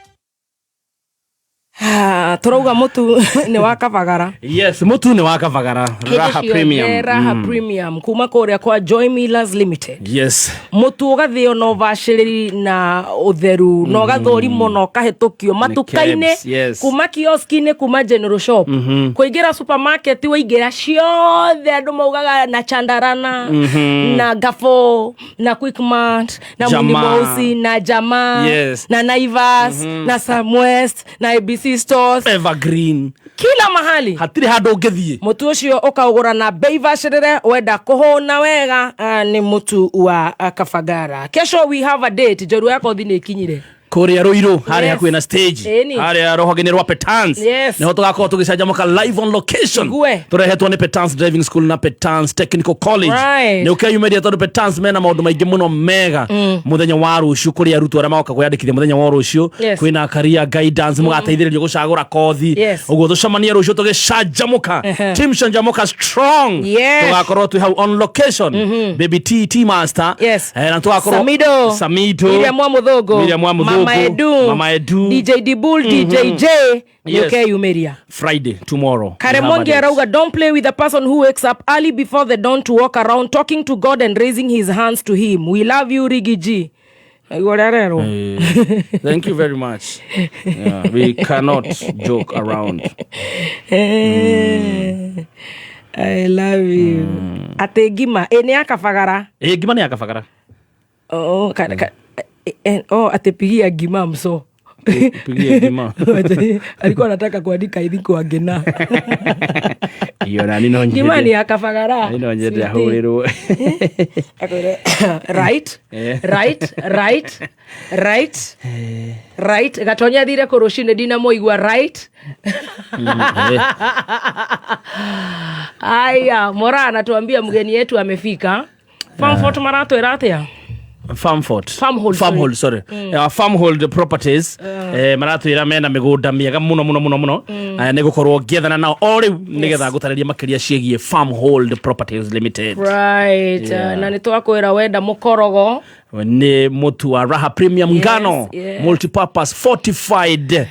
Turauga mutu ni wa Kabagara. Yes, mutu ni wa Kabagara. Raha Premium. Raha Premium kuma kuria kwa Joy Millers Limited. Yes. Mutu ugathio no bashiriri na utheru no gathorimo no kahetokio matukaine kuma kioski-ini kuma General Shop. Kuingira supermarket waingira ciothe andu maugaga na Chandarana na Gafo na Quickmart na Munimosi na Jama na Naivas na Samwest na ABC Stores, Evergreen, kila mahali hatiri handu ungithie. Mutu ucio ukaugura na bei bashirire wenda kuhona wega ni mutu wa Kabagara. Kesho we have a date joru yako thini ikinyire kuria Ruiru hari hakuhi na stage hari rohoge ni rwa Petans niho tugakorwo tugicanjamuka live on location turehetwo ni Petans Driving School na Petans Technical College ni ukeyumeria tondu Petans mena maundu maingi muno mega muthenya wa rucio kuria arutwo aria magoka kwiyandikithia muthenya wa rucio kwina career guidance mugateithĩrĩrio gucagura kothi uguo tucemanie rucio tugicanjamuka team canjamuka strong tugakorwo tu hau on location baby T Master na tugakorwo Samido Miriam Mwamuthũngũ Mama Edu DJ Dibul DJ J okay Umeria Friday tomorrow. Karemongi arauga don't play with a person who wakes up early before the dawn to walk around talking to God and raising his hands to him. We love you Rigi G. Thank you very much. We cannot joke around. I love you. Ate Gima ni ya Kabagara. Gima ni ya Kabagara. Atepigia Gima mso. Pigia Gima. Alikuwa anataka kuandika hivi kwa Gina. Iyo na nino nyede. Gima ni ya Kabagara. Nino nyede ahuriro. Right. Gatonya thire kurushine Dinamo igwa right. Aya, Mora anatuambia mgeni yetu amefika. Farmfort Maratwera atia. Farmhold, sorry. Farmhold properties maratwira mena migunda miega muno nigukorwo ngethana nao ori nigetha gutarĩria makĩria ciĩgiĩ Farmhold Properties Limited. Right. Na nitwakwira wenda mukorogo ni mutu wa Raha Premium ngano multipurpose fortified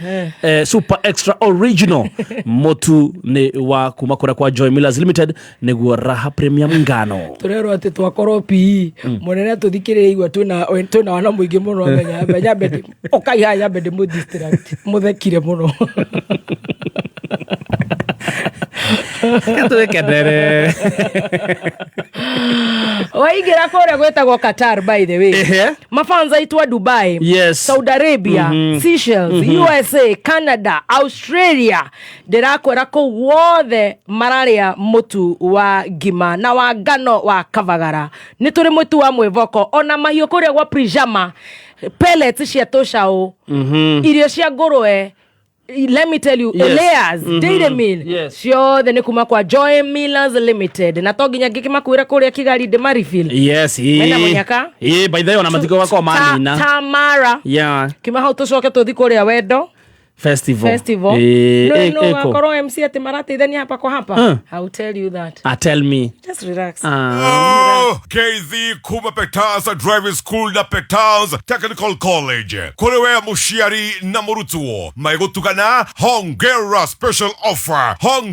super extra original mutu ni wa kuma kura kwa Joy Millers Limited niguo Raha Premium ngano turero ati twakorwo PE munene tuthikirire igwa tuna wana muingi muno amenya bedi okaiha ya bedi mu district muthekire muno Katuwekedere. Waigira kore gwetagwo Qatar by the way. Mafanza itwa Dubai, Saudi Arabia, Seychelles, USA, Canada, Australia. Ndirakwera ko wothe mararia mutu wa ngima na wa ngano wa Kabagara. Ni turi mutu wa mwivoko ona mahiũ kuria gwa Prijama pellets cia tucao. Irio cia ngũrwe. Let me tell you, Elias, Dairy Mill, ciothe ni kuma kwa Joy Millers Limited. Na to nginya ngikimakwira kuria Kigali de Marifil. Mena munyaka? By the way ona matiko wako manina. Tamara. Yeah. Kima hau tucoke tuthi kuria Wendo. Festival. No, wakoro MC ati marateithania hapa kwa hapa. I'll tell you that. Tell me. Just relax. KZ kuma Petans Driving School na Petans Technical College. Kurewe mushiari na murutuo. Maigotugana Hongera Special Offer. Hongera